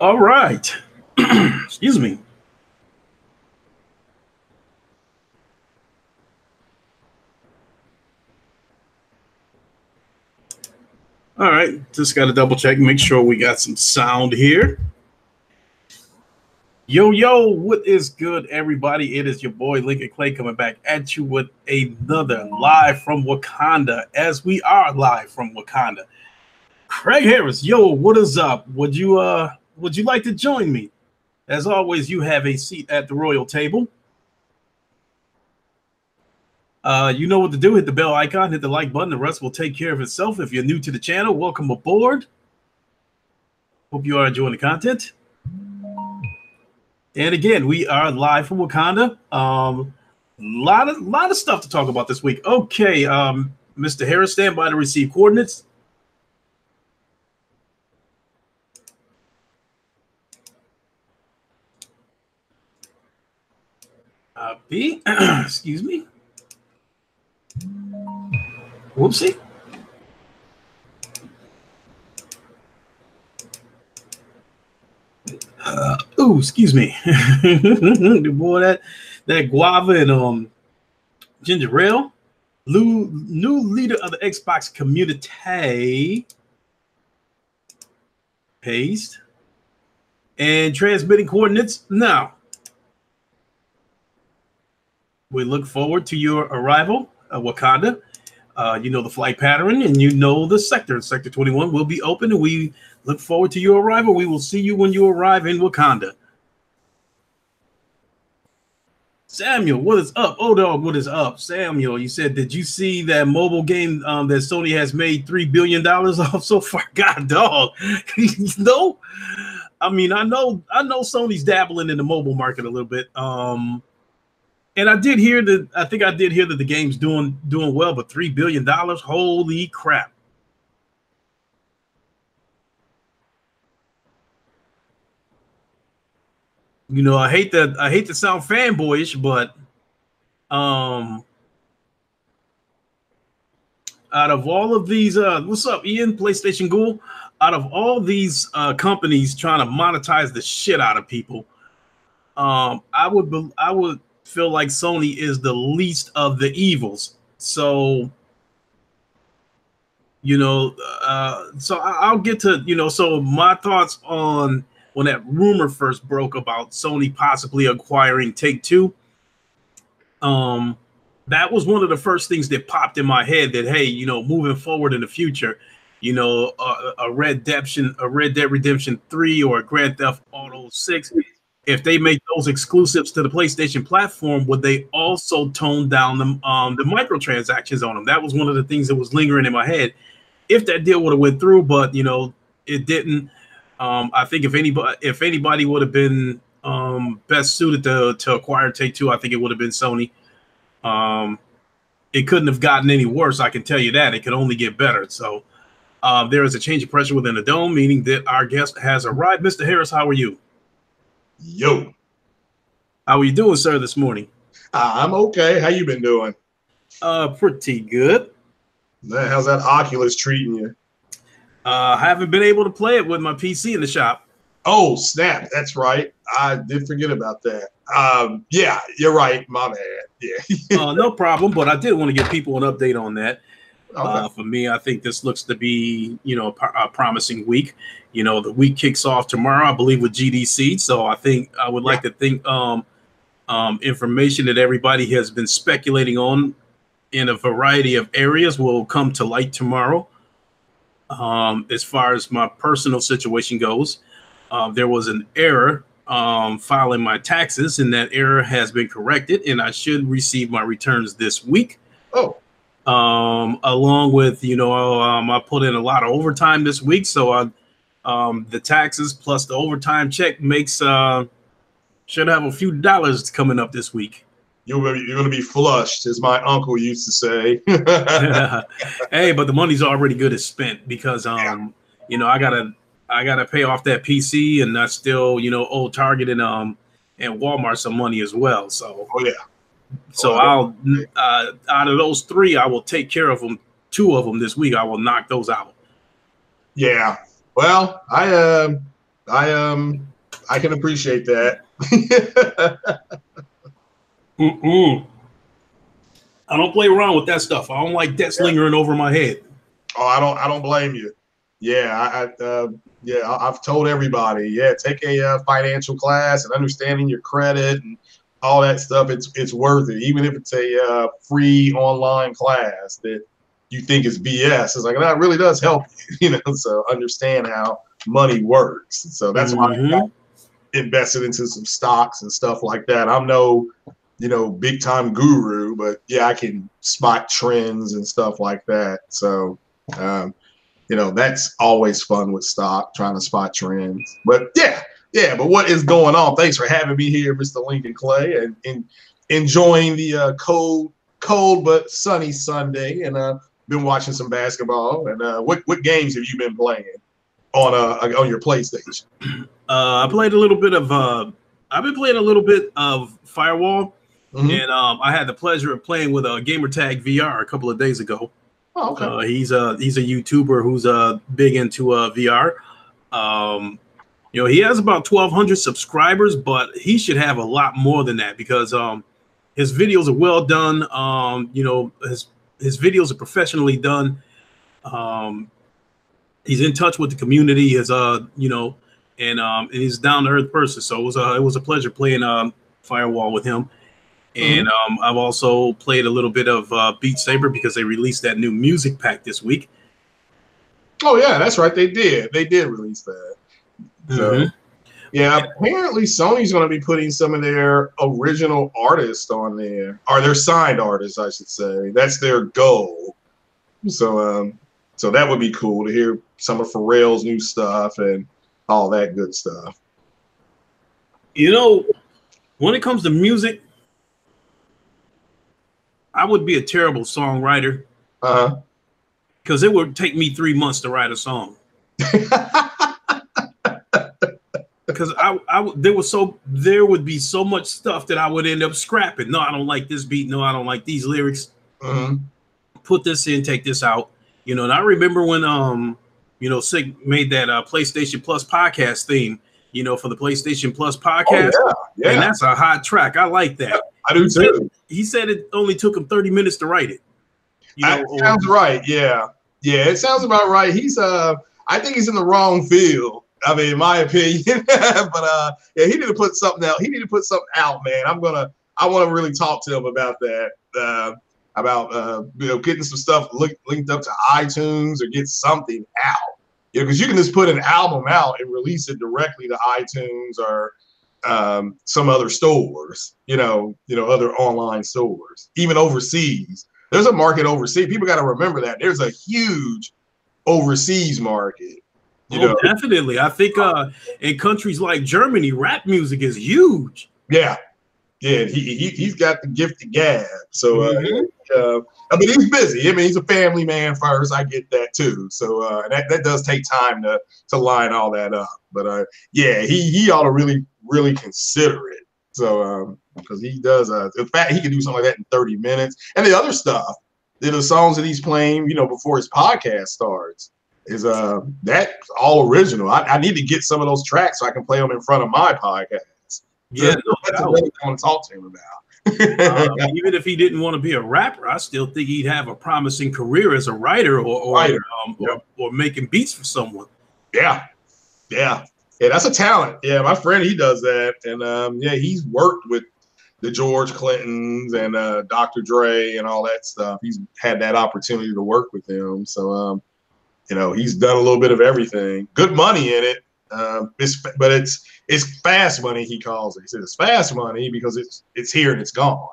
All right. Excuse me. All right. Just got to double check, make sure we got some sound here. Yo, yo, what is good, everybody? It is your boy Lincoln Clay coming back at you with another live from Wakanda, as we are live from Wakanda. Craig Harris, yo, what is up? Would you like to join me? As always, you have a seat at the royal table. You know what to do. Hit the bell icon, hit the like button. The rest will take care of itself. If you're new to the channel, welcome aboard. Hope you are enjoying the content. And again, we are live from Wakanda. Lot of stuff to talk about this week. Okay, Mr. Harris, stand by to receive coordinates. B, excuse me. Whoopsie. Ooh, excuse me. Boy, that guava and ginger ale. New leader of the Xbox community. Paste. And transmitting coordinates now. We look forward to your arrival at Wakanda. You know the flight pattern and you know the sector. Sector 21 will be open and we look forward to your arrival. We will see you when you arrive in Wakanda. Samuel, what is up? Oh, dog, what is up? Samuel, you said, did you see that mobile game that Sony has made $3 billion off so far? God, dog. No, I mean, I know Sony's dabbling in the mobile market a little bit. And I did hear that. I think I did hear that the game's doing well, but $3 billion, holy crap! You know, I hate to sound fanboyish, but out of all of these, what's up, Ian? PlayStation Ghoul. Out of all these companies trying to monetize the shit out of people, I would feel like Sony is the least of the evils. So, you know, so I'll get to, you know, so my thoughts on when that rumor first broke about Sony possibly acquiring Take-Two. That was one of the first things that popped in my head that, hey, you know, moving forward in the future, you know, a Red Dead Redemption 3 or a Grand Theft Auto 6, if they make those exclusives to the PlayStation platform, would they also tone down the microtransactions on them? That was one of the things that was lingering in my head. If that deal would have went through, but you know, it didn't. I think if anybody would have been best suited to acquire Take-Two, I think it would have been Sony. It couldn't have gotten any worse. I can tell you that. It could only get better. So there is a change of pressure within the dome, meaning that our guest has arrived. Mr. Harris, how are you? Yo, how are you doing, sir, this morning? I'm okay. How you been doing? Pretty good. How's that Oculus treating you? I haven't been able to play it with my PC in the shop. Oh, snap. That's right. I did forget about that. Yeah, you're right. My bad. Yeah. No problem. But I did want to give people an update on that. Okay. For me, I think this looks to be, you know, a promising week. You know, the week kicks off tomorrow, I believe, with GDC. So I think I would like to think information that everybody has been speculating on in a variety of areas will come to light tomorrow. As far as my personal situation goes, there was an error filing my taxes, and that error has been corrected, and I should receive my returns this week. Oh. Along with, you know, I put in a lot of overtime this week, so the taxes plus the overtime check makes should have a few dollars coming up this week. You're going to be flushed, as my uncle used to say. Hey, but the money's already good as spent because you know, I gotta pay off that PC, and I still, you know, owe Target and Walmart some money as well. So So I'll out of those three, I will take care of them. Two of them this week, I will knock those out. Yeah. Well, I I can appreciate that. I don't play around with that stuff. I don't like debts lingering over my head. Oh, I don't blame you. Yeah, I've told everybody, yeah, take a financial class and understanding your credit and all that stuff. It's worth it, even if it's a free online class that you think is BS. It's like that really does help you, you know. So understand how money works. So that's why I got invested into some stocks and stuff like that. I'm no, you know, big time guru, but yeah, I can spot trends and stuff like that. So. You know, that's always fun with stock, trying to spot trends. But yeah. But what is going on? Thanks for having me here, Mr. Lincoln Clay, and enjoying the cold but sunny Sunday. And been watching some basketball. And what games have you been playing on your PlayStation? I played a little bit of. I've been playing a little bit of Firewall, and I had the pleasure of playing with a Gamertag VR a couple of days ago. Oh, okay. He's a YouTuber who's big into VR. You know, he has about 1,200 subscribers, but he should have a lot more than that because his videos are well done. You know, his videos are professionally done. He's in touch with the community. Is you know, and he's a down to earth person. So it was a pleasure playing Firewall with him. And I've also played a little bit of Beat Saber because they released that new music pack this week. Oh yeah, that's right. They did release that. So yeah, apparently Sony's going to be putting some of their original artists on there, or their signed artists, I should say. That's their goal. So so that would be cool to hear some of Pharrell's new stuff and all that good stuff. You know, when it comes to music, I would be a terrible songwriter. Because it would take me 3 months to write a song. Because there would be so much stuff that I would end up scrapping. No, I don't like this beat. No, I don't like these lyrics. Put this in, take this out. You know, and I remember when you know, Sig made that PlayStation Plus podcast theme, you know, for the PlayStation Plus podcast. Oh, yeah. And that's a hot track. I like that. Yeah, I do too. He said it only took him 30 minutes to write it. You know, sounds right. Yeah, it sounds about right. He's I think he's in the wrong field. I mean, in my opinion. But yeah, he need to put something out. He need to put something out, man. I want to really talk to him about that. About you know, getting some stuff linked up to iTunes or get something out. You know, because you can just put an album out and release it directly to iTunes or some other stores. You know, other online stores, even overseas. There's a market overseas. People got to remember that there's a huge overseas market. You know? Definitely. I think in countries like Germany, rap music is huge. Yeah. He's got the gift of gab. So I mean, he's busy. I mean, he's a family man first. I get that too. So that does take time to line all that up. But yeah, he ought to really consider it. So because he does, in fact, he can do something like that in 30 minutes. And the other stuff, the songs that he's playing, you know, before his podcast starts, is that's all original. I need to get some of those tracks so I can play them in front of my podcast. Yeah, so that's what I want to talk to him about. Even if he didn't want to be a rapper, I still think he'd have a promising career as a writer or making beats for someone. Yeah, that's a talent. Yeah, my friend, he does that, and yeah, he's worked with the George Clintons and Dr. Dre and all that stuff. He's had that opportunity to work with him, so you know, he's done a little bit of everything. Good money in it, but it's fast money. He calls it. He says it's fast money because it's here and it's gone.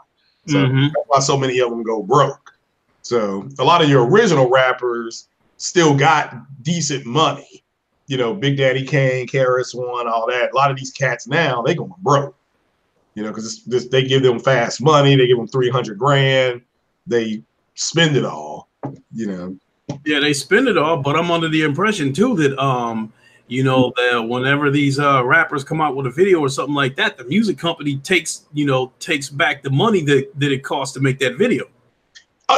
So that's why so many of them go broke. So a lot of your original rappers still got decent money. You know, Big Daddy Kane, KRS-One, all that. A lot of these cats now, they going broke. You know, because they give them fast money. They give them 300 grand. They spend it all, you know. Yeah, they spend it all, but I'm under the impression too that you know, that whenever these rappers come out with a video or something like that, the music company takes back the money that it costs to make that video.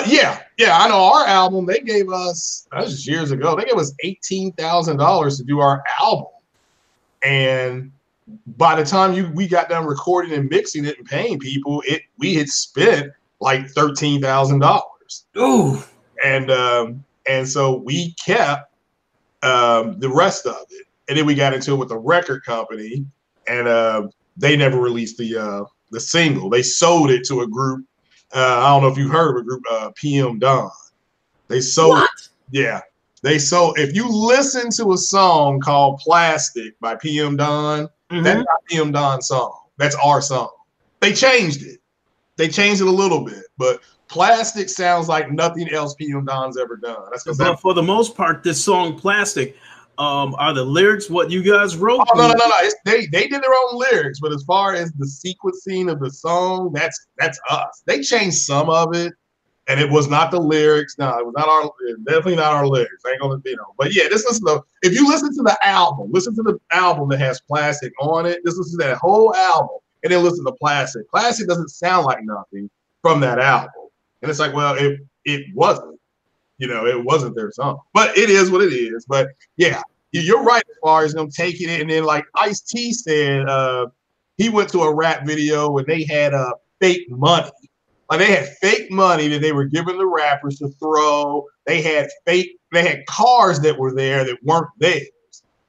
Yeah, I know our album, they gave us, that was just years ago, they gave us $18,000 to do our album. And by the time we got done recording and mixing it and paying people, we had spent like $13,000. Oh, And so we kept the rest of it. And then we got into it with the record company, and they never released the single. They sold it to a group. I don't know if you heard of a group, PM Dawn. They sold, what? yeah, they sold. If you listen to a song called "Plastic" by PM Dawn, that's not PM Dawn's song. That's our song. They changed it. They changed it a little bit, but "Plastic" sounds like nothing else PM Dawn's ever done. That's because But for the most part, this song "Plastic," are the lyrics what you guys wrote? Oh, no. They did their own lyrics, but as far as the sequencing of the song, that's us. They changed some of it, and it was not the lyrics. No, it was not definitely not our lyrics. I ain't gonna, But yeah, if you listen to the album, listen to the album that has "Plastic" on it. Just listen to that whole album, and then listen to "Plastic." "Plastic" doesn't sound like nothing from that album, and it's like, well, it wasn't. It wasn't their song, but it is what it is. But yeah, you're right as far as them taking it. And then like Ice-T said, he went to a rap video and they had fake money. Like they had fake money that they were giving the rappers to throw. They had cars that were there that weren't theirs.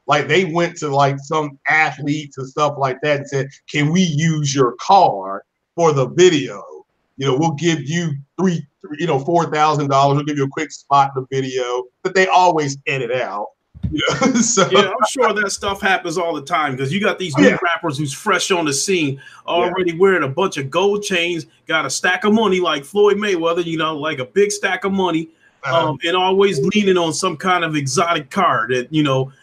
Like they went to like some athletes and stuff like that and said, "Can we use your car for the video? We'll give you $4,000. We'll give you a quick spot in the video," but they always edit out. So, yeah, I'm sure that stuff happens all the time because you got these new rappers who's fresh on the scene, already wearing a bunch of gold chains, got a stack of money like Floyd Mayweather, like a big stack of money, and always leaning on some kind of exotic car that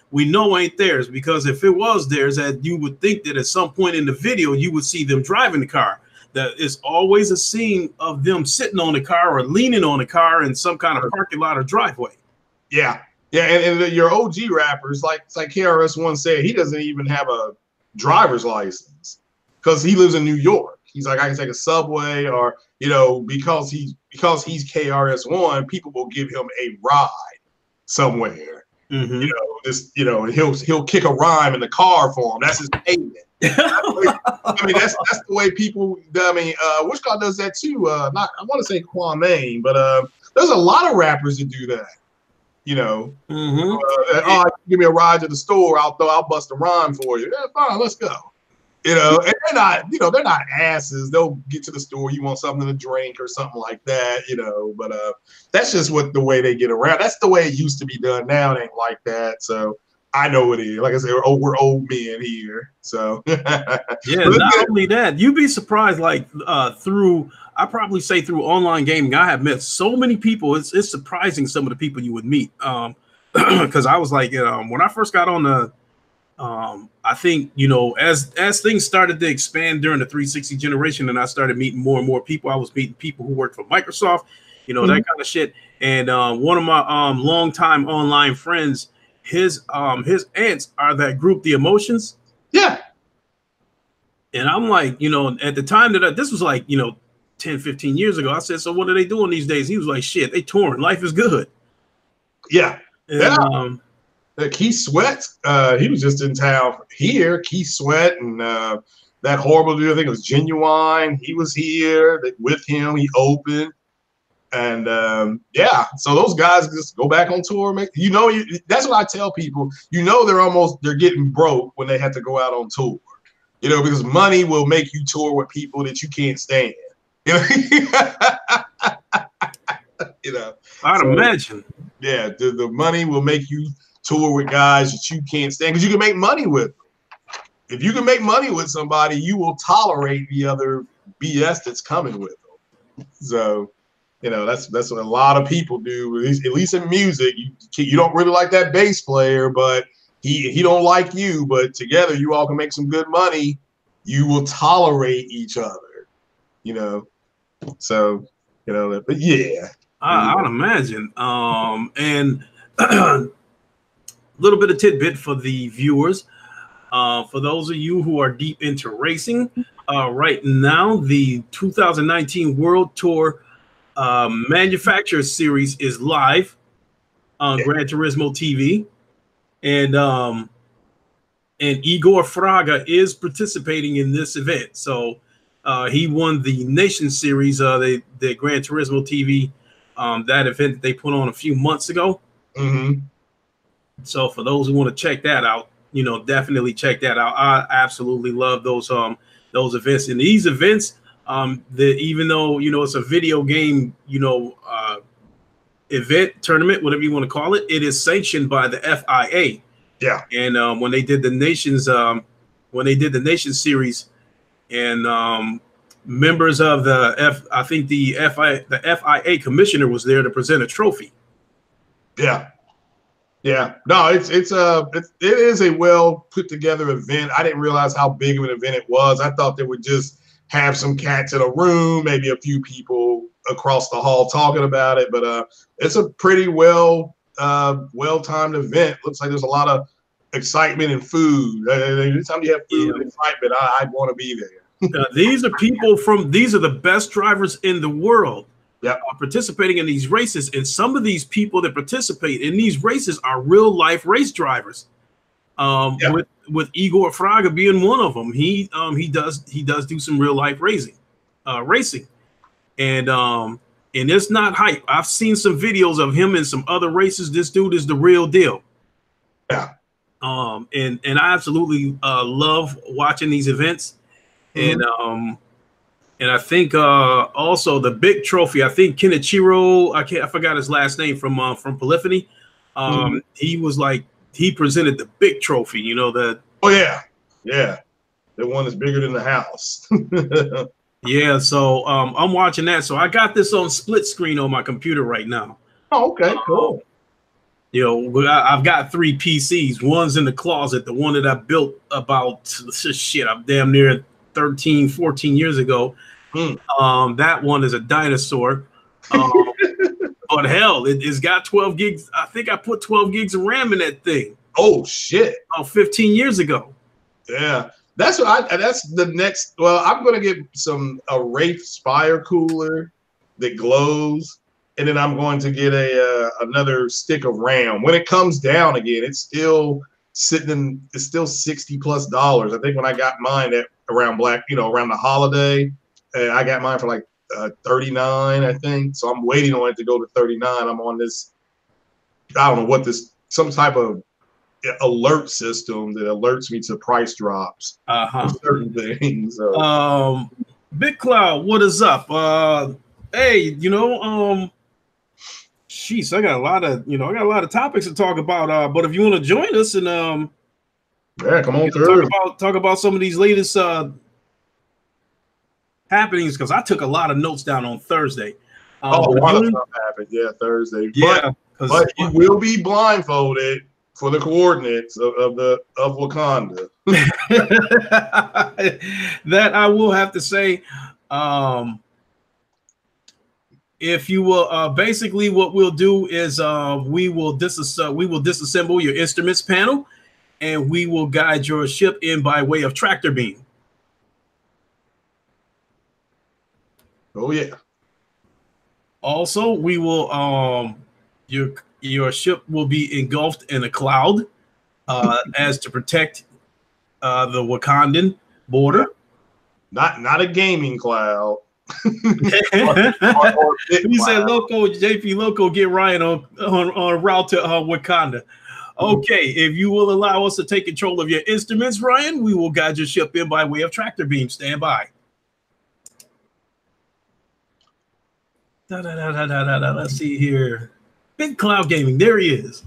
we know ain't theirs, because if it was theirs, that you would think that at some point in the video you would see them driving the car. That is always a scene of them sitting on the car or leaning on the car in some kind of parking lot or driveway. Yeah. And your OG rappers, like KRS-One said, he doesn't even have a driver's license because he lives in New York. He's like, I can take a subway, or because he's KRS-One, people will give him a ride somewhere. He'll kick a rhyme in the car for him. That's his payment. That's the way people. Which guy does that too? I want to say Kwame, but there's a lot of rappers that do that. Give me a ride to the store. I'll bust a rhyme for you. Yeah, fine, let's go. And they're not asses. They'll get to the store. You want something to drink or something like that, But that's just the way they get around. That's the way it used to be done. Now it ain't like that. So I know it is. Like I said, we're old men here. So yeah. Not only that, you'd be surprised. Like I probably say through online gaming, I have met so many people. It's surprising some of the people you would meet. Because I was like, when I first got on the. I think, as things started to expand during the 360 generation and I started meeting more and more people, I was meeting people who worked for Microsoft, that kind of shit. And one of my longtime online friends, his aunts are that group, The Emotions. Yeah. And I'm like, at the time this was like, 10, 15 years ago, I said, so what are they doing these days? He was like, shit, they touring. Life is good. Yeah. And, Keith Sweat, he was just in town here. Keith Sweat and that horrible dude, I think it was Genuine. He was here with him. He opened. And so those guys just go back on tour. That's what I tell people. They're getting broke when they have to go out on tour. Because money will make you tour with people that you can't stand. I'd imagine. Yeah, the money will make you tour with guys that you can't stand because you can make money with them. If you can make money with somebody, you will tolerate the other BS that's coming with them. So, that's what a lot of people do. At least in music, you don't really like that bass player, but he don't like you. But together, you all can make some good money. You will tolerate each other. So, but yeah, I'd imagine. And. Little bit of tidbit for the viewers. For those of you who are deep into racing, right now the 2019 World Tour Manufacturer Series is live on Gran Turismo TV, and and Igor Fraga is participating in this event. So he won the Nation Series, the Gran Turismo TV, that event that they put on a few months ago. Mm-hmm. So for those who want to check that out, definitely check that out. I absolutely love those events. And these events, even though it's a video game, event, tournament, whatever you want to call it, it is sanctioned by the FIA. Yeah. And when they did the Nations series, and members of I think the FIA commissioner was there to present a trophy. Yeah. Yeah, no, it is a well put together event. I didn't realize how big of an event it was. I thought they would just have some cats in a room, maybe a few people across the hall talking about it. But it's a pretty well timed event. Looks like there's a lot of excitement and food. Anytime you have food and excitement, I'd want to be there. These are the best drivers in the world. Yep. Participating in these races, and some of these people that participate in these races are real life race drivers. With Igor Fraga being one of them, he does do some real life racing, and it's not hype. I've seen some videos of him in some other races. This dude is the real deal. Yeah. And I absolutely love watching these events, and I think also the big trophy. I think Kenichiro, I forgot his last name from Polyphony. He presented the big trophy. The one that's bigger than the house. Yeah, so I'm watching that. So I got this on split screen on my computer right now. Oh, okay, cool. I've got 3 PCs. One's in the closet. The one that I built about I'm damn near 13, 14 years ago. That one is a dinosaur. But hell, it's got 12 gigs. I think I put 12 gigs of RAM in that thing. Oh shit! 15 years ago. Yeah, that's the next. Well, I'm gonna get a Wraith Spire cooler that glows, and then I'm going to get another stick of RAM. When it comes down again, it's still sitting. It's still $60+ I think when I got mine around around the holiday. I got mine for like 39, I think. So I'm waiting on it to go to 39. I'm on this, I don't know what this, some type of alert system that alerts me to price drops for certain things. So. Big Cloud, what is up? Hey, jeez, I got a lot of topics to talk about. But if you want to join us and yeah, come on through. Talk about some of these latest happenings, because I took a lot of notes down on Thursday. A lot of stuff happened, Thursday. Yeah, but you will be blindfolded for the coordinates of Wakanda. That I will have to say. If you will, basically, what we'll do is we will disassemble your instruments panel, and we will guide your ship in by way of tractor beam. Oh yeah. Also, we will your ship will be engulfed in a cloud as to protect the Wakandan border. Not a gaming cloud. He said, "Loco, JP Loco, get Ryan on route to Wakanda." Okay, if you will allow us to take control of your instruments, Ryan, we will guide your ship in by way of tractor beam. Stand by. Let's see here. Big Cloud Gaming. There he is.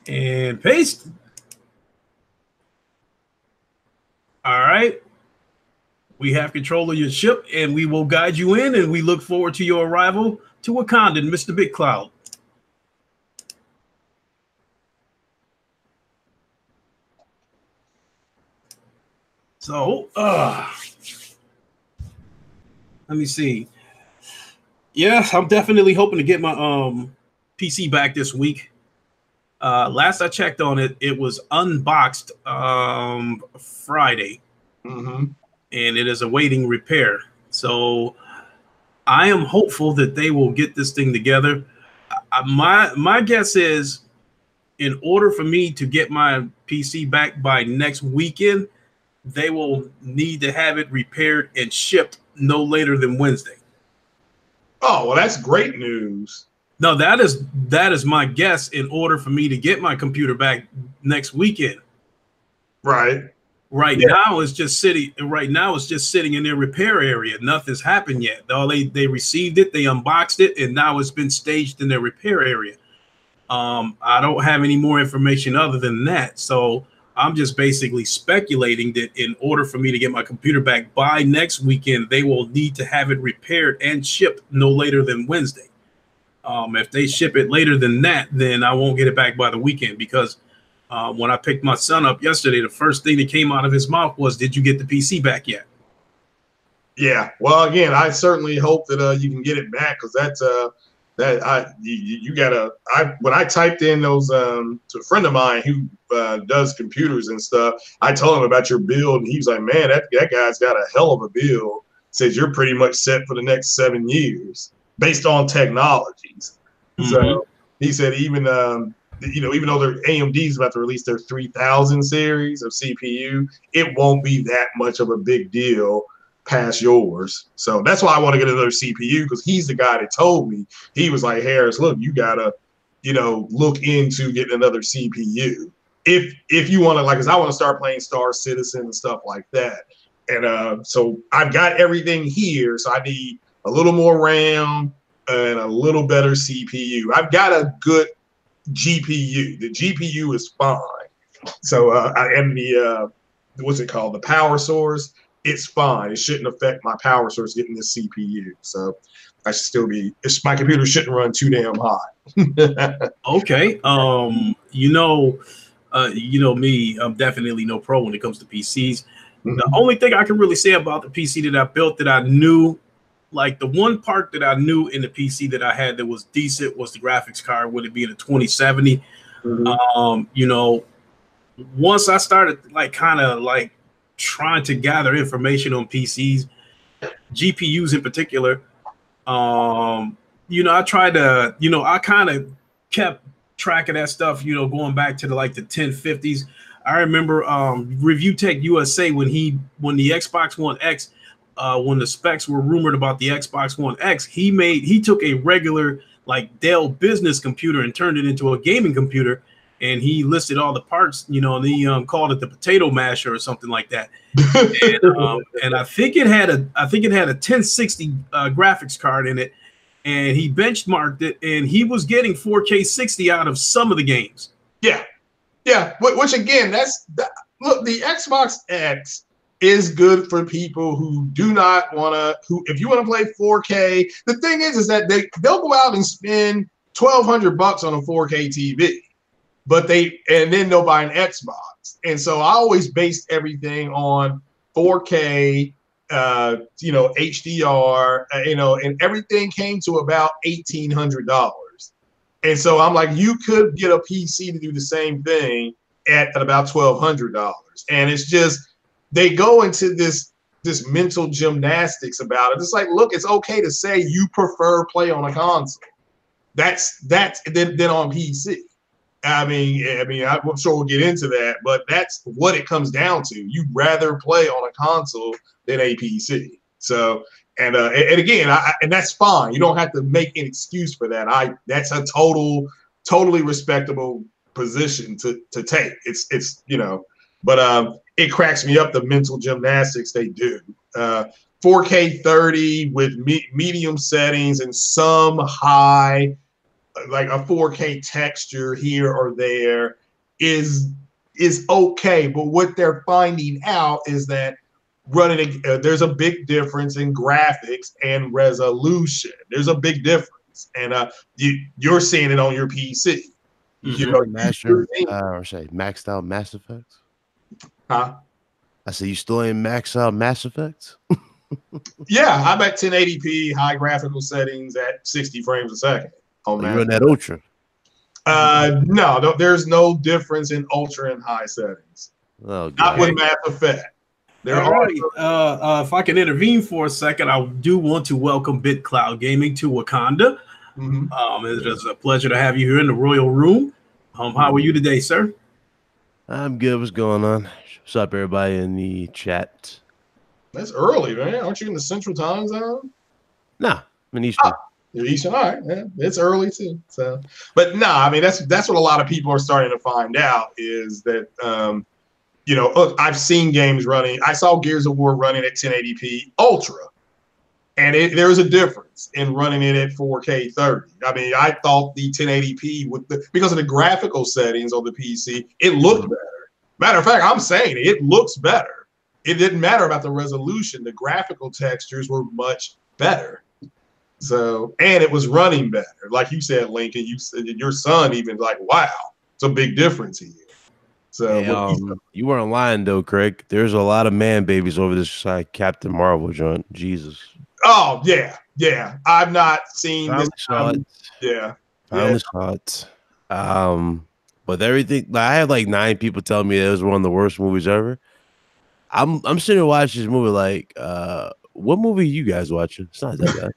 And paste. All right. We have control of your ship, and we will guide you in, and we look forward to your arrival to Wakanda, Mr. Big Cloud. So, let me see. Yeah, I'm definitely hoping to get my PC back this week. Last I checked on it, it was unboxed Friday, and it is awaiting repair. So I am hopeful that they will get this thing together. My guess is in order for me to get my PC back by next weekend, they will need to have it repaired and shipped no later than Wednesday. Oh, well, that's great news. No, that is my guess. In order for me to get my computer back next weekend, Right. right Yeah. now it's just sitting. Right now it's just sitting in their repair area. Nothing's happened yet. All they received it, they unboxed it, and now it's been staged in their repair area. I don't have any more information other than that, so I'm just basically speculating that in order for me to get my computer back by next weekend, they will need to have it repaired and shipped no later than Wednesday. If they ship it later than that, then I won't get it back by the weekend because when I picked my son up yesterday, the first thing that came out of his mouth was, "Did you get the PC back yet?" Yeah. Well, again, I certainly hope that you can get it back because that's you gotta. When I typed in those to a friend of mine who does computers and stuff, I told him about your build, and he was like, "Man, that guy's got a hell of a build." Says you're pretty much set for the next 7 years based on technologies. Mm-hmm. So he said even even though their AMD is about to release their 3000 series of CPU, it won't be that much of a big deal past yours. So that's why I want to get another CPU because he's the guy that told me. He was like, Harris, look, you gotta, look into getting another CPU. If you want to, like, because I want to start playing Star Citizen and stuff like that. And so I've got everything here. So I need a little more RAM and a little better CPU. I've got a good GPU. The GPU is fine. So and the what's it called? The power source, it's fine. It shouldn't affect my power source getting this CPU. So I should still be. My computer shouldn't run too damn hot. Okay. Me, I'm definitely no pro when it comes to PCs. Mm-hmm. The only thing I can really say about the PC that I built that I knew, like the one part that I knew in the PC that I had that was decent was the graphics card, with it being a 2070. Mm-hmm. Once I started kind of trying to gather information on PCs, GPUs in particular, I tried to, I kind of kept track of that stuff, going back to the 1050s. I remember Review Tech USA when the Xbox One X, when the specs were rumored about the Xbox One X, he took a regular Dell business computer and turned it into a gaming computer, and he listed all the parts, and he called it the potato masher or something like that. And I think it had a 1060 graphics card in it, and he benchmarked it, and he was getting 4K 60 out of some of the games. Yeah. Which again, look, the Xbox X is good for people who do not want to. If you want to play 4K, the thing is that they'll go out and spend $1,200 on a 4K TV, and then they'll buy an Xbox. And so I always based everything on 4K, HDR, and everything came to about $1,800. And so I'm like, you could get a PC to do the same thing at about $1,200. And it's just, they go into this mental gymnastics about it. It's like, look, it's okay to say you prefer play on a console. That's then on PC. I mean, I'm sure we'll get into that, but that's what it comes down to. You'd rather play on a console than a PC. So, and again, and that's fine. You don't have to make an excuse for that. That's a totally respectable position to take. It's but it cracks me up the mental gymnastics they do. 4K 30 with medium settings and some high, like a 4K texture here or there is okay. But what they're finding out is that there's a big difference in graphics and resolution. There's a big difference, and you're seeing it on your PC. Maxed out Mass Effects. Huh? I said, you still in maxed out Mass Effects? Yeah, I'm at 1080p high graphical settings at 60 frames a second. You're in that ultra. No, there's no difference in ultra and high settings. Oh, not with Mass Effect. All right. If I can intervene for a second, I do want to welcome BitCloud Gaming to Wakanda. Mm-hmm. It is a pleasure to have you here in the Royal Room. How are you today, sir? I'm good. What's going on? What's up, everybody in the chat? That's early, man. Aren't you in the Central Time Zone? Nah, I'm in Eastern. You're Eastern, all right. Yeah, it's early too. So, but I mean that's what a lot of people are starting to find out is that look, I've seen games running. I saw Gears of War running at 1080p Ultra, and there's a difference in running it at 4K 30. I mean, I thought the 1080p because of the graphical settings on the PC, it looked better. Matter of fact, I'm saying it looks better. It didn't matter about the resolution. The graphical textures were much better. So, and it was running better. Like you said, Lincoln, you said your son even like, wow, it's a big difference here. So you weren't lying though, Craig. There's a lot of man babies over this Captain Marvel joint. Jesus. Oh yeah. I've not seen Finally this. saw it. Yeah. Finally saw it. But everything, like, I had like 9 people telling me it was one of the worst movies ever. I'm sitting here watching this movie like, what movie are you guys watching? It's not that bad.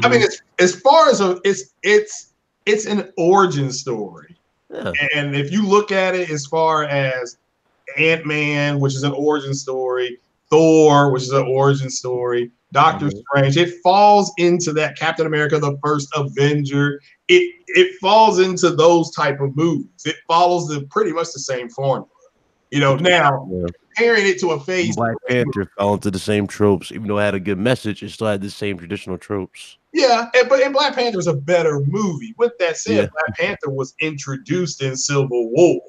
I mean, it's as far as it's an origin story. Yeah. And if you look at it as far as Ant-Man, which is an origin story, Thor, which is an origin story, Doctor Strange, it falls into that. Captain America, the first Avenger, it falls into those type of movies. It follows pretty much the same formula. Now comparing it to a phase. Black Panther fell into the same tropes, even though it had a good message, it still had the same traditional tropes. Yeah, but Black Panther is a better movie. With that said, Black Panther was introduced in Civil War.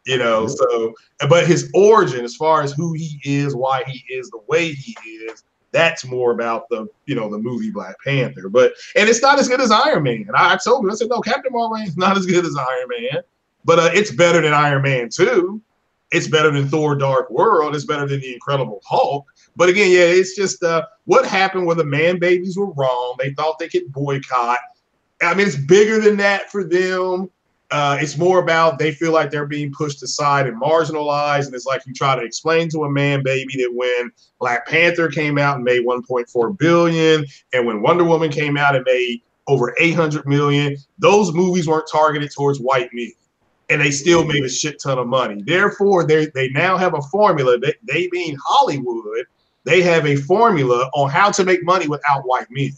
So, but his origin, as far as who he is, why he is the way he is, that's more about the movie Black Panther. And it's not as good as Iron Man. I told him, I said, no, Captain Marvel is not as good as Iron Man, but it's better than Iron Man 2. It's better than Thor: Dark World. It's better than the Incredible Hulk. But again, yeah, it's just what happened where the man babies were wrong. They thought they could boycott. I mean, it's bigger than that for them. It's more about they feel like they're being pushed aside and marginalized. And it's like you try to explain to a man baby that when Black Panther came out and made 1.4 billion, and when Wonder Woman came out and made over 800 million, those movies weren't targeted towards white men. And they still made a shit ton of money. Therefore, they now have a formula. They being Hollywood, they have a formula on how to make money without white men.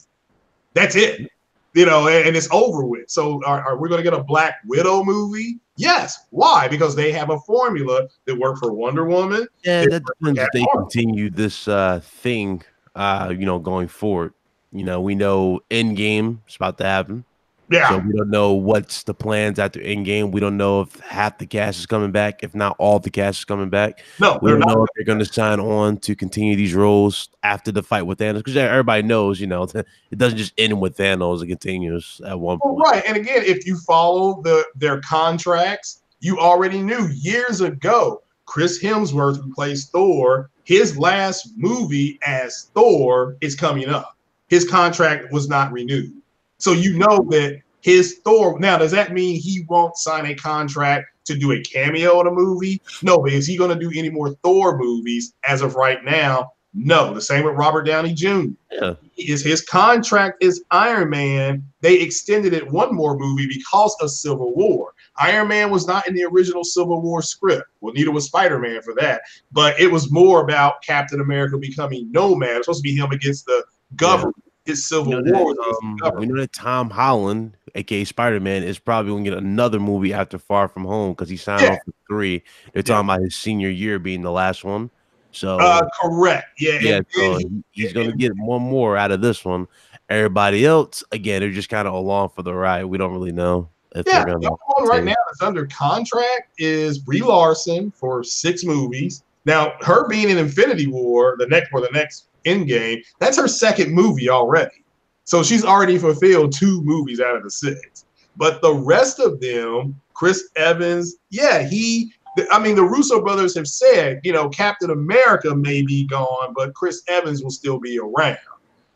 That's it. And it's over with. So are we going to get a Black Widow movie? Yes. Why? Because they have a formula that worked for Wonder Woman. Yeah, that depends if they continue this thing, going forward. We know Endgame is about to happen. Yeah. So we don't know what's the plans after Endgame. We don't know if half the cast is coming back, if not all the cast is coming back. No, we don't know if they're going to sign on to continue these roles after the fight with Thanos, because everybody knows, it doesn't just end with Thanos; it continues at one point. Right, and again, if you follow their contracts, you already knew years ago. Chris Hemsworth, who plays Thor, his last movie as Thor is coming up. His contract was not renewed. So you know that his Thor, now does that mean he won't sign a contract to do a cameo in a movie? No, but is he going to do any more Thor movies as of right now? No. The same with Robert Downey Jr. Yeah. His contract is Iron Man. They extended it one more movie because of Civil War. Iron Man was not in the original Civil War script. Well, neither was Spider-Man for that. But it was more about Captain America becoming nomad. It was supposed to be him against the government. Yeah. His Civil War. We know that Tom Holland, aka Spider-Man, is probably going to get another movie after Far From Home because he signed off for 3. They're talking about his senior year being the last one. So correct. Yeah. So he's going to get one more out of this one. Everybody else, again, they're just kind of along for the ride. We don't really know if they're going to. The one right now that's under contract is Brie Larson for 6 movies. Now, her being in Infinity War, the next Endgame, that's her 2nd movie already. So she's already fulfilled 2 movies out of the 6. But the rest of them, Chris Evans, the Russo brothers have said, Captain America may be gone, but Chris Evans will still be around.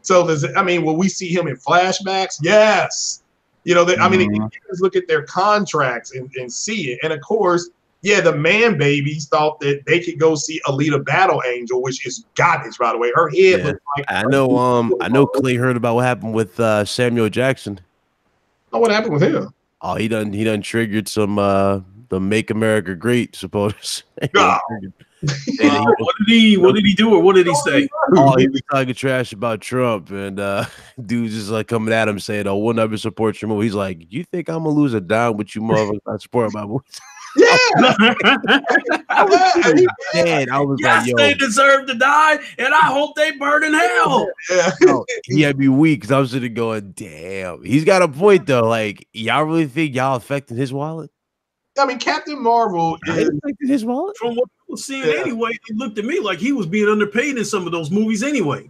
So will we see him in flashbacks? Yes. Just look at their contracts and see it. And of course, the man babies thought that they could go see Alita Battle Angel, which is garbage, by the way. Her head looks like. I know Clay heard about what happened with Samuel Jackson. Oh, what happened with him? Oh, he done triggered some the Make America Great supporters. No. What did he do or what did he say? Oh, he was talking trash about Trump, and dudes just like coming at him saying, "Oh, we'll never support your movie." He's like, "You think I'm gonna lose a dime with you, motherfuckers? I support my movies." Yeah. I was like, yes, "Yo, they deserve to die, and I hope they burn in hell. Yeah. no, he had me weak because I was sitting going, damn, he's got a point though. Like, y'all really think y'all affected his wallet? I mean, Captain Marvel I is affected his wallet? From what I was seeing anyway, it looked to me like he was being underpaid in some of those movies anyway.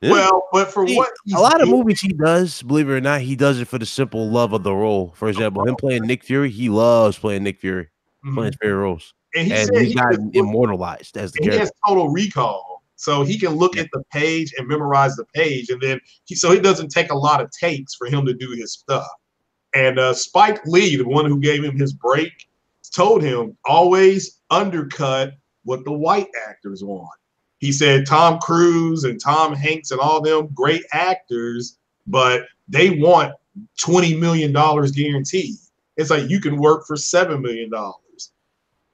Yeah. well, but for See, what he's a lot of doing, movies he does, believe it or not, he does it for the simple love of the role. For example, him playing Nick Fury, he loves playing Nick Fury, playing his favorite roles. and he And said he's he got just immortalized as the he character. has total recall, so he can look at the page and memorize the page, and then so it doesn't take a lot of takes for him to do his stuff. And Spike Lee, the one who gave him his break, told him always undercut what the white actors want. He said Tom Cruise and Tom Hanks and all them great actors, but they want $20 million guaranteed. It's like you can work for $7 million.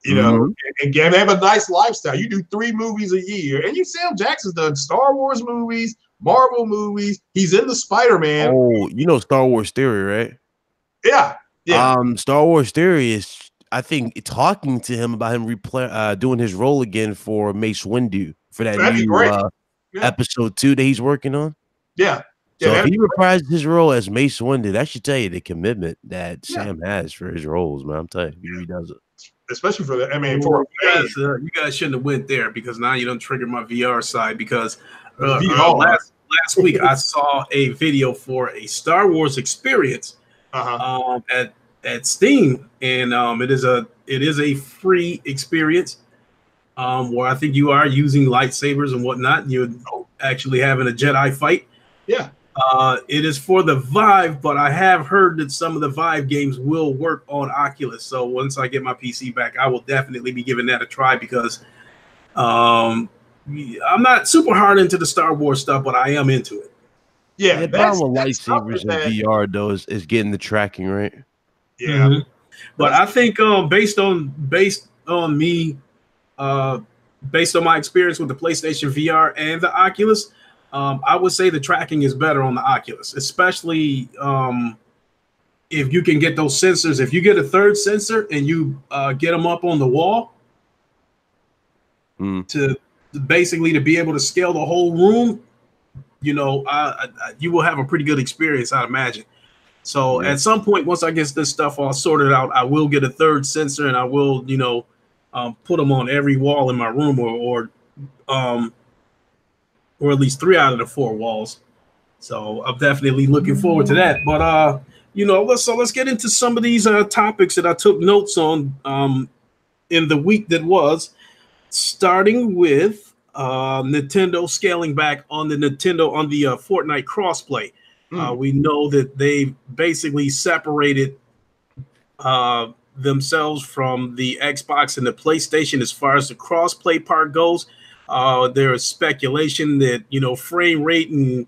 You know, and they have a nice lifestyle. You do 3 movies a year, and Sam Jackson's done Star Wars movies, Marvel movies. He's in the Spider-Man. Oh, you know Star Wars Theory, right? Yeah. Star Wars Theory is, I think, talking to him about him doing his role again for Mace Windu for that That'd be new great. episode 2 that he's working on. Yeah. So if he reprises his role as Mace Windu, that should tell you the commitment that Sam has for his roles, man. I'm telling you, he does it. Especially for the, I mean, for you guys shouldn't have went there because now you don't trigger my VR side because last week I saw a video for a Star Wars experience at Steam, and it is a free experience where I think you are using lightsabers and whatnot. You're actually having a Jedi fight. Yeah. It is for the Vive, but I have heard that some of the Vive games will work on Oculus. So once I get my PC back, I will definitely be giving that a try because I'm not super hard into the Star Wars stuff, but I am into it. Yeah, the problem with lightsabers in VR though is getting the tracking right. Yeah, but I think based on my experience with the PlayStation VR and the Oculus. I would say the tracking is better on the Oculus, especially if you can get those sensors. If you get a third sensor and you get them up on the wall to basically to be able to scale the whole room, you know, you will have a pretty good experience, I'd imagine. So at some point, once I get this stuff all sorted out, I will get a third sensor and I will, you know, put them on every wall in my room or at least 3 out of the 4 walls. So I'm definitely looking forward to that. But you know, let's get into some of these topics that I took notes on in the week that was, starting with Nintendo scaling back on the Fortnite crossplay. We know that they basically separated themselves from the Xbox and the PlayStation as far as the crossplay part goes. There is speculation that, you know, frame rate and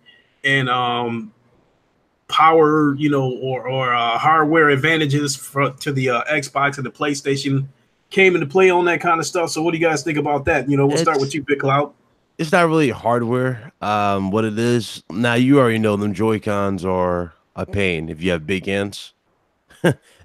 power, you know, or hardware advantages to the Xbox and the PlayStation came into play on that kind of stuff. So what do you guys think about that? You know, we'll start with you, Big Cloud. It's not really hardware. What it is now, you already know them Joy-Cons are a pain if you have big hands.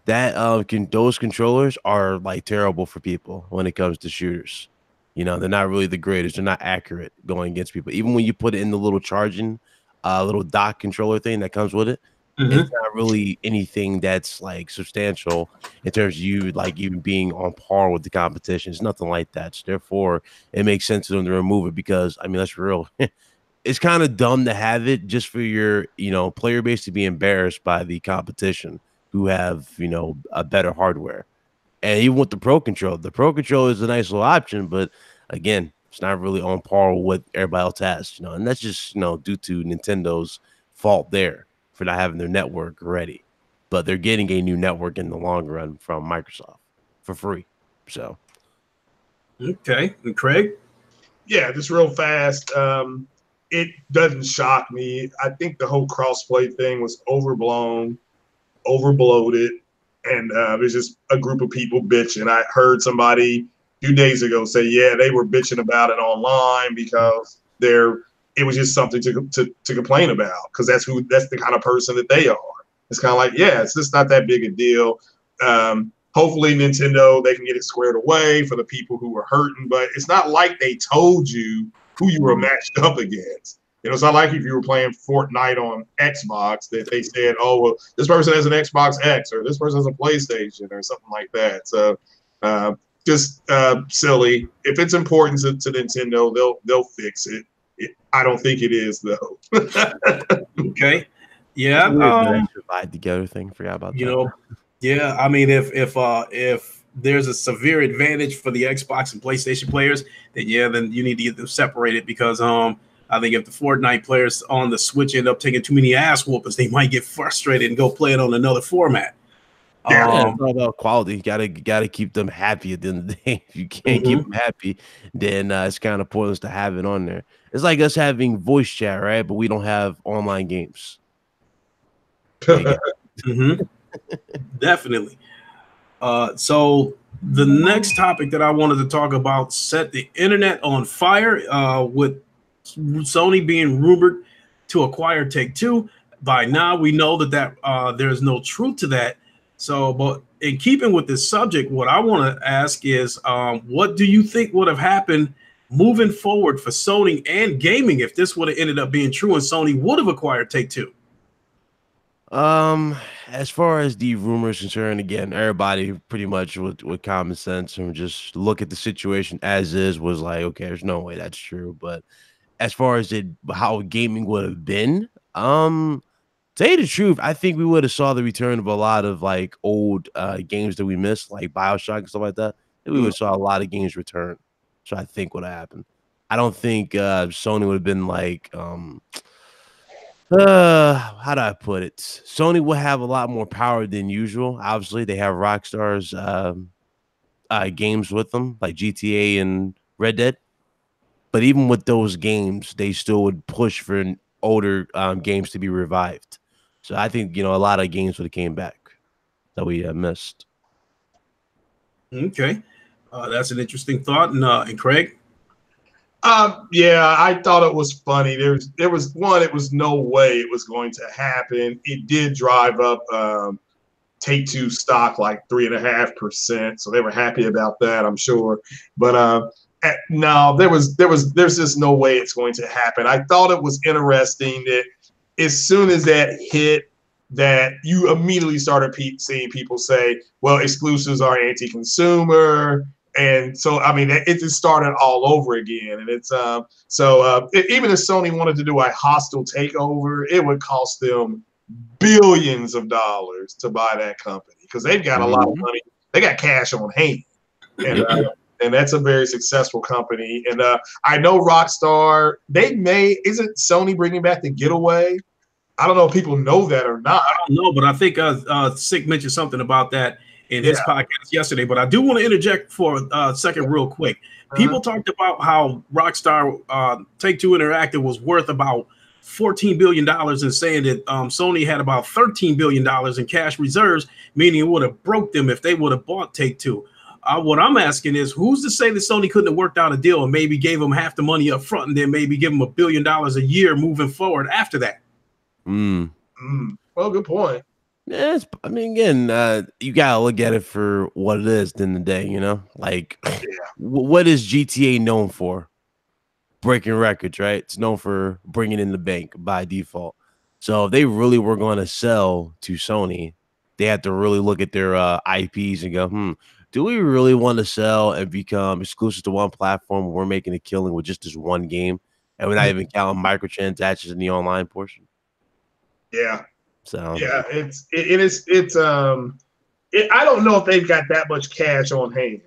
Those controllers are like terrible for people when it comes to shooters. You know, they're not really the greatest. They're not accurate going against people. Even when you put it in the little charging, little dock controller thing that comes with it, it's not really anything that's like substantial in terms of you like even being on par with the competition. It's nothing like that. So therefore, it makes sense to them to remove it because, I mean, that's real. It's kind of dumb to have it just for your, you know, player base to be embarrassed by the competition who have, you know, a better hardware. And even with the Pro Controller is a nice little option, but again, it's not really on par with what everybody else has, you know, and that's just, you know, due to Nintendo's fault there for not having their network ready. But they're getting a new network in the long run from Microsoft for free. So, okay, and Craig? Yeah, just real fast. It doesn't shock me. I think the whole crossplay thing was overblown, overbloated. and it's just a group of people bitching. I heard somebody a few days ago say, yeah, they were bitching about it online because it was just something to complain about, because that's the kind of person that they are. It's kind of like, yeah, it's just not that big a deal. Hopefully Nintendo, they can get it squared away for the people who were hurting, but it's not like they told you who you were matched up against. You know, it's not like if you were playing Fortnite on Xbox that they said, oh, well, this person has an Xbox X or this person has a PlayStation or something like that. So just silly. If it's important to Nintendo, they'll fix it. I don't think it is, though. Okay. Yeah. That survive together thing. Forgot about You that. know, yeah. I mean, if there's a severe advantage for the Xbox and PlayStation players, then you need to get them separated, because I think if the Fortnite players on the Switch end up taking too many ass whoopers, they might get frustrated and go play it on another format. Yeah, it's all about quality. You gotta keep them happy at the end of the day. If you can't keep them happy, then it's kind of pointless to have it on there. It's like us having voice chat, right? But we don't have online games. Definitely. So the next topic that I wanted to talk about set the internet on fire, with Sony being rumored to acquire Take-Two. By now, we know that there's no truth to that. So, but in keeping with this subject, what I want to ask is, what do you think would have happened moving forward for Sony and gaming if this would have ended up being true and Sony would have acquired Take-Two? As far as the rumors concerned, again, everybody pretty much with common sense and just look at the situation as is was like, okay, there's no way that's true. But as far as how gaming would have been, tell you the truth, I think we would have saw the return of a lot of like old games that we missed, like BioShock and stuff like that. We would have saw a lot of games return. So I think would have happened. I don't think Sony would have been like how do I put it? Sony will have a lot more power than usual. Obviously, they have Rockstar's games with them, like GTA and Red Dead. But even with those games, they still would push for older games to be revived. So I think, a lot of games would have came back that we missed. Okay. That's an interesting thought. And Craig? Yeah, I thought it was funny. It was no way it was going to happen. It did drive up Take-Two stock like 3.5%, so they were happy about that, I'm sure. But no, there's just no way it's going to happen. I thought it was interesting that as soon as that hit, that you immediately started seeing people say, well, exclusives are anti-consumer. And so, I mean, it just started all over again. And it's even if Sony wanted to do a hostile takeover, it would cost them billions of dollars to buy that company, because they've got a lot of money. They got cash on hand. And that's a very successful company. And I know Rockstar, isn't Sony bringing back the Getaway? I don't know if people know that or not. I don't know, but I think Sick mentioned something about that in his podcast yesterday. But I do want to interject for a second real quick. People talked about how Rockstar Take-Two Interactive was worth about $14 billion, and saying that Sony had about $13 billion in cash reserves, meaning it would have broke them if they would have bought Take-Two. What I'm asking is, who's to say that Sony couldn't have worked out a deal and maybe gave them half the money up front and then maybe give them $1 billion a year moving forward after that? Well, good point. Yeah, I mean, again, you gotta look at it for what it is. At the end of the day, like what is GTA known for? Breaking records, right? It's known for bringing in the bank by default. So if they really were going to sell to Sony, they had to really look at their IPs and go, do we really want to sell and become exclusive to one platform? We're making a killing with just this one game, and we're not even counting microtransactions in the online portion. Yeah. So yeah, I don't know if they've got that much cash on hand.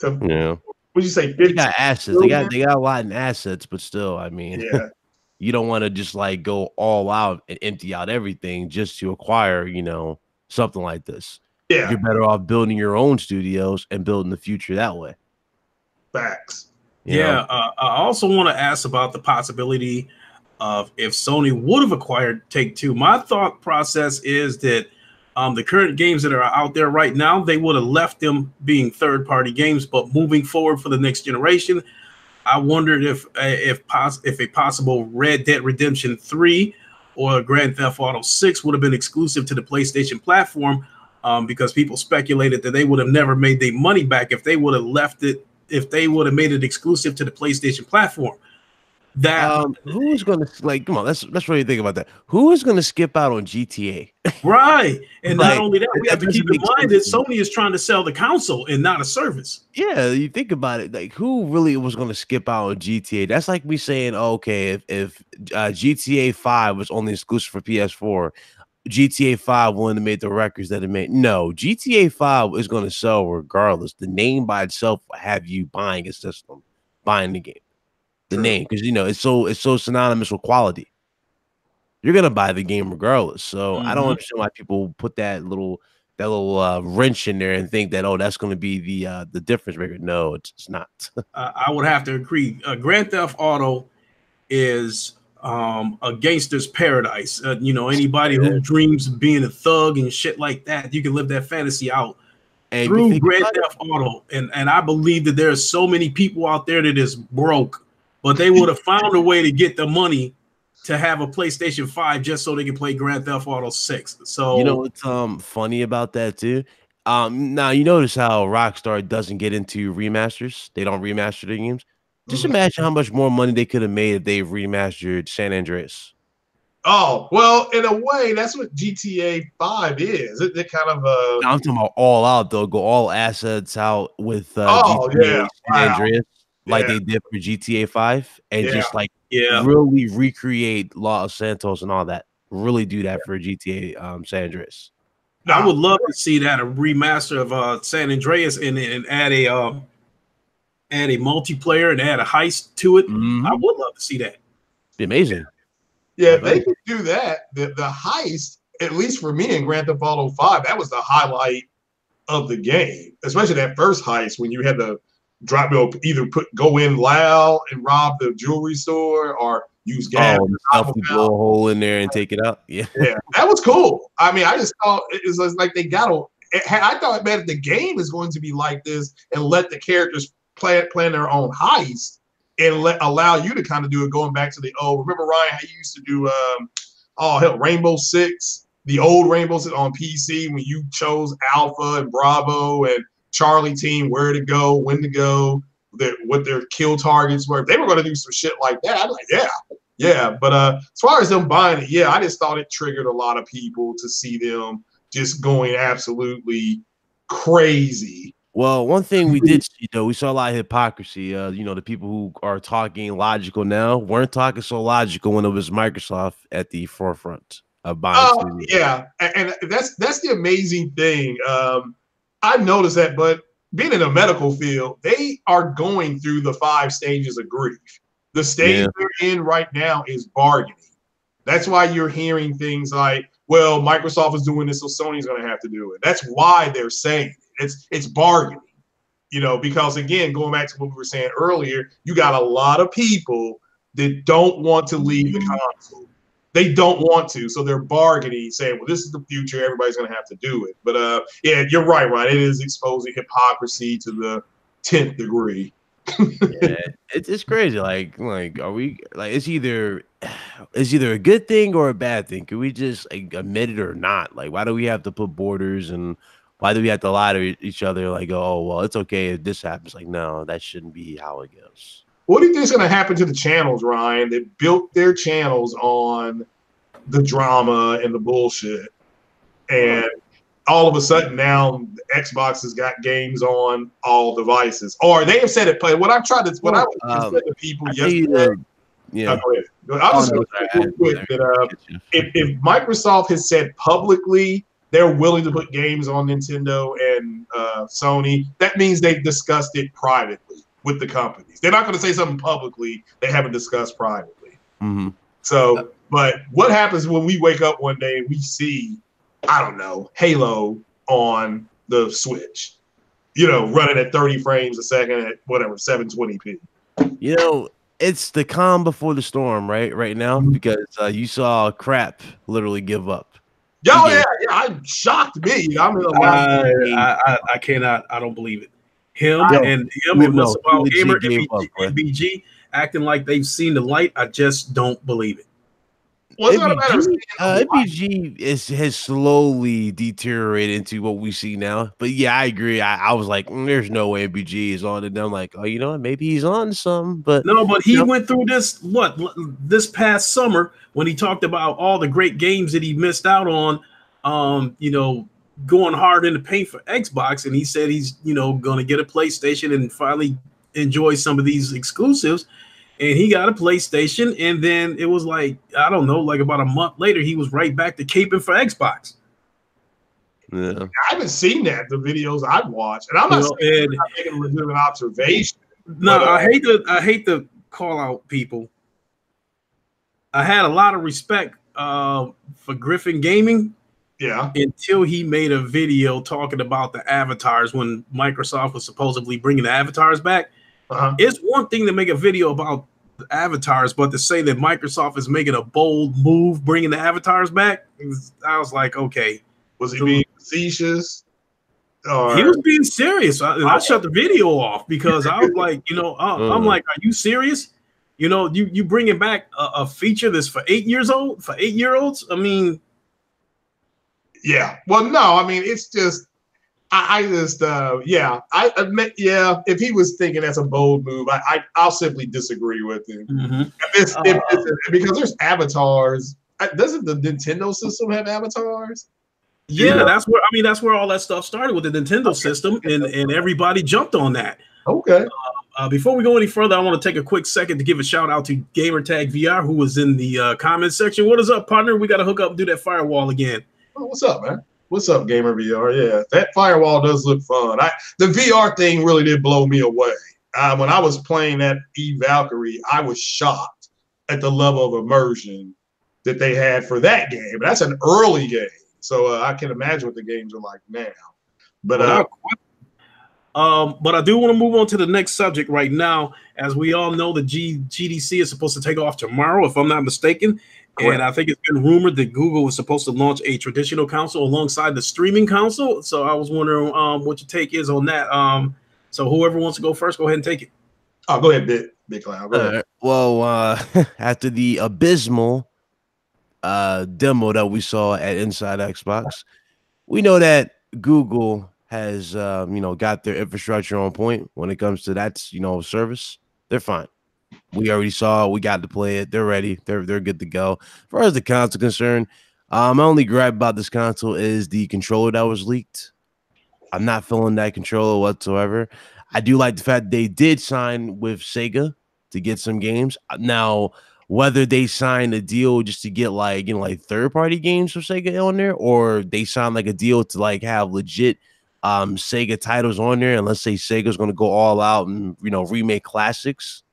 Would you say 50? They got assets? They got a lot in assets, but still, I mean, you don't want to just like go all out and empty out everything just to acquire, something like this. Yeah, you're better off building your own studios and building the future that way. Facts. I also want to ask about the possibility of if Sony would have acquired Take-Two. My thought process is that The current games that are out there right now, they would have left them being third-party games. But moving forward for the next generation, I wondered if a possible Red Dead Redemption 3 or Grand Theft Auto 6 would have been exclusive to the PlayStation platform, because people speculated that they would have never made their money back if they would have left it, if they would have made it exclusive to the PlayStation platform. That Who is going to, like, come on, let's really think about that. Who is going to skip out on GTA? Right. And not Like, only that, we have that to keep doesn't in make mind that sense to me. Sony is trying to sell the console and not a service. Yeah, you think about it, like, who really was going to skip out on GTA? That's like me saying, oh, okay, if GTA 5 was only exclusive for PS4, GTA 5 wouldn't have made the records that it made. No, GTA 5 is going to sell regardless. The name by itself will have you buying a system, buying the game. The True. name, because it's so synonymous with quality. You're gonna buy the game regardless. So I don't understand why people put that little wrench in there and think that, oh, that's gonna be the difference maker. No, it's not. I would have to agree. Grand Theft Auto is a gangster's paradise. Anybody who dreams of being a thug and shit like that, you can live that fantasy out And you through think Grand Theft Auto. And I believe that there are so many people out there that is broke, but they would have found a way to get the money to have a PlayStation 5 just so they can play Grand Theft Auto 6. So you know what's funny about that too? Now you notice how Rockstar doesn't get into remasters. They don't remaster the games. Just imagine how much more money they could have made if they remastered San Andreas. Oh, well, in a way, that's what GTA 5 is. It kind of I'm talking about all out though, go all assets out with oh GTA yeah, San wow. Andreas, like Yeah. they did for GTA 5, and Yeah. just like yeah, really recreate Los Santos and all that. Really do that for GTA San Andreas. I would love to see that, a remaster of San Andreas, and add a multiplayer and add a heist to it. I would love to see that. Be amazing. Yeah, if they could do that, the heist, at least for me in Grand Theft Auto 5, that was the highlight of the game, especially that first heist when you had to go in loud and rob the jewelry store or use gas. Blow a hole in there and take it out. Yeah, that was cool. I mean, I just thought it was like they got to. I thought, man, the game is going to be like this and let the characters plan their own heist and allow you to kind of do it. Going back to the old, remember Ryan, how you used to do Rainbow Six, the old Rainbow Six on PC when you chose Alpha and Bravo and Charlie team, where to go, when to go, what their kill targets were. If they were going to do some shit like that, I'd be like, yeah. But as far as them buying it, I just thought it triggered a lot of people to see them just going absolutely crazy. Well, one thing we did see, though, we saw a lot of hypocrisy. The people who are talking logical now weren't talking so logical when it was Microsoft at the forefront of buying. Yeah, and that's the amazing thing. I've noticed that, but being in the medical field, they are going through the 5 stages of grief. The stage they're in right now is bargaining. That's why you're hearing things like, well, Microsoft is doing this, so Sony's going to have to do it. That's why they're saying it's bargaining, because, again, going back to what we were saying earlier, you got a lot of people that don't want to leave the console. They don't want to, so they're bargaining, saying, well, this is the future. Everybody's going to have to do it. But, you're right, Ryan. It is exposing hypocrisy to the 10th degree. It's crazy. Like, are we like? It's either a good thing or a bad thing. Can we just admit it or not? Like, why do we have to put borders, and why do we have to lie to each other? Like, oh well, it's okay if this happens. Like, no, that shouldn't be how it goes. What do you think is going to happen to the channels, Ryan, that built their channels on the drama and the bullshit, and all of a sudden now Xbox has got games on all devices, or they have said it. What I've tried to, what I said to people yesterday. Yeah, go ahead. I was just going to say real quick that if Microsoft has said publicly they're willing to put games on Nintendo and Sony, that means they've discussed it privately with the companies. They're not going to say something publicly they haven't discussed privately. So, but what happens when we wake up one day and we see, I don't know, Halo on the Switch, running at 30 frames a second at whatever, 720p. It's the calm before the storm, right now, because you saw crap literally give up. Yeah, I shocked me. I'm in a lot. I cannot. I don't believe it. Him Yo, and no, what's he about Gamer legit gave up, bro. MBG acting like they've seen the light. I just don't believe it. Well, it's not a matter of MBG, seeing the light. MBG has slowly deteriorated into what we see now. But yeah, I agree. I was like, there's no way MBG is on it. And I'm like, oh, you know what? Maybe he's on something. But No, but you he know, went through this past summer when he talked about all the great games that he missed out on. Going hard in the paint for Xbox, and he said he's going to get a PlayStation and finally enjoy some of these exclusives. And he got a PlayStation, and then it was like, I don't know, like about a month later, he was right back to caping for Xbox. yeah. I haven't seen that, the videos I've watched. And I'm not making a legitimate observation. No, I hate to call out people. I had a lot of respect for Griffin Gaming. Yeah. Until he made a video talking about the avatars when Microsoft was supposedly bringing the avatars back. It's one thing to make a video about the avatars, but to say that Microsoft is making a bold move bringing the avatars back, I was like, okay. Was he being facetious? He was being serious. I shut the video off because I was like, I'm like, are you serious? You bringing back a feature that's for 8 years old, for 8-year-olds? I mean, yeah. Well, no, I mean, it's just, I admit, if he was thinking that's a bold move, I'll simply disagree with him. Because there's avatars. Doesn't the Nintendo system have avatars? Yeah, that's where all that stuff started with the Nintendo system, and everybody jumped on that. Okay. Before we go any further, I want to take a quick second to give a shout out to Gamertag VR, who was in the comment section. What is up, partner? We got to hook up and do that firewall again. Oh, what's up, man? What's up, Gamer VR? Yeah, that firewall does look fun. The VR thing really did blow me away. When I was playing that Valkyrie, I was shocked at the level of immersion that they had for that game. That's an early game, so I can imagine what the games are like now. But I do want to move on to the next subject right now. As we all know, the GDC is supposed to take off tomorrow, if I'm not mistaken. Correct. And I think it's been rumored that Google was supposed to launch a traditional console alongside the streaming console. So I was wondering what your take is on that. So whoever wants to go first, go ahead and take it. Oh, go ahead, Big Cloud. Go ahead. Well, after the abysmal demo that we saw at Inside Xbox, we know that Google has got their infrastructure on point when it comes to that service. They're fine. We already saw, we got to play it. They're ready. They're good to go. As far as the console concerned, my only gripe about this console is the controller that was leaked. I'm not feeling that controller whatsoever. I do like the fact they did sign with Sega to get some games. Now, whether they signed a deal just to get like third-party games for Sega on there, or they signed like a deal to like have legit Sega titles on there, and let's say Sega's going to go all out and remake classics.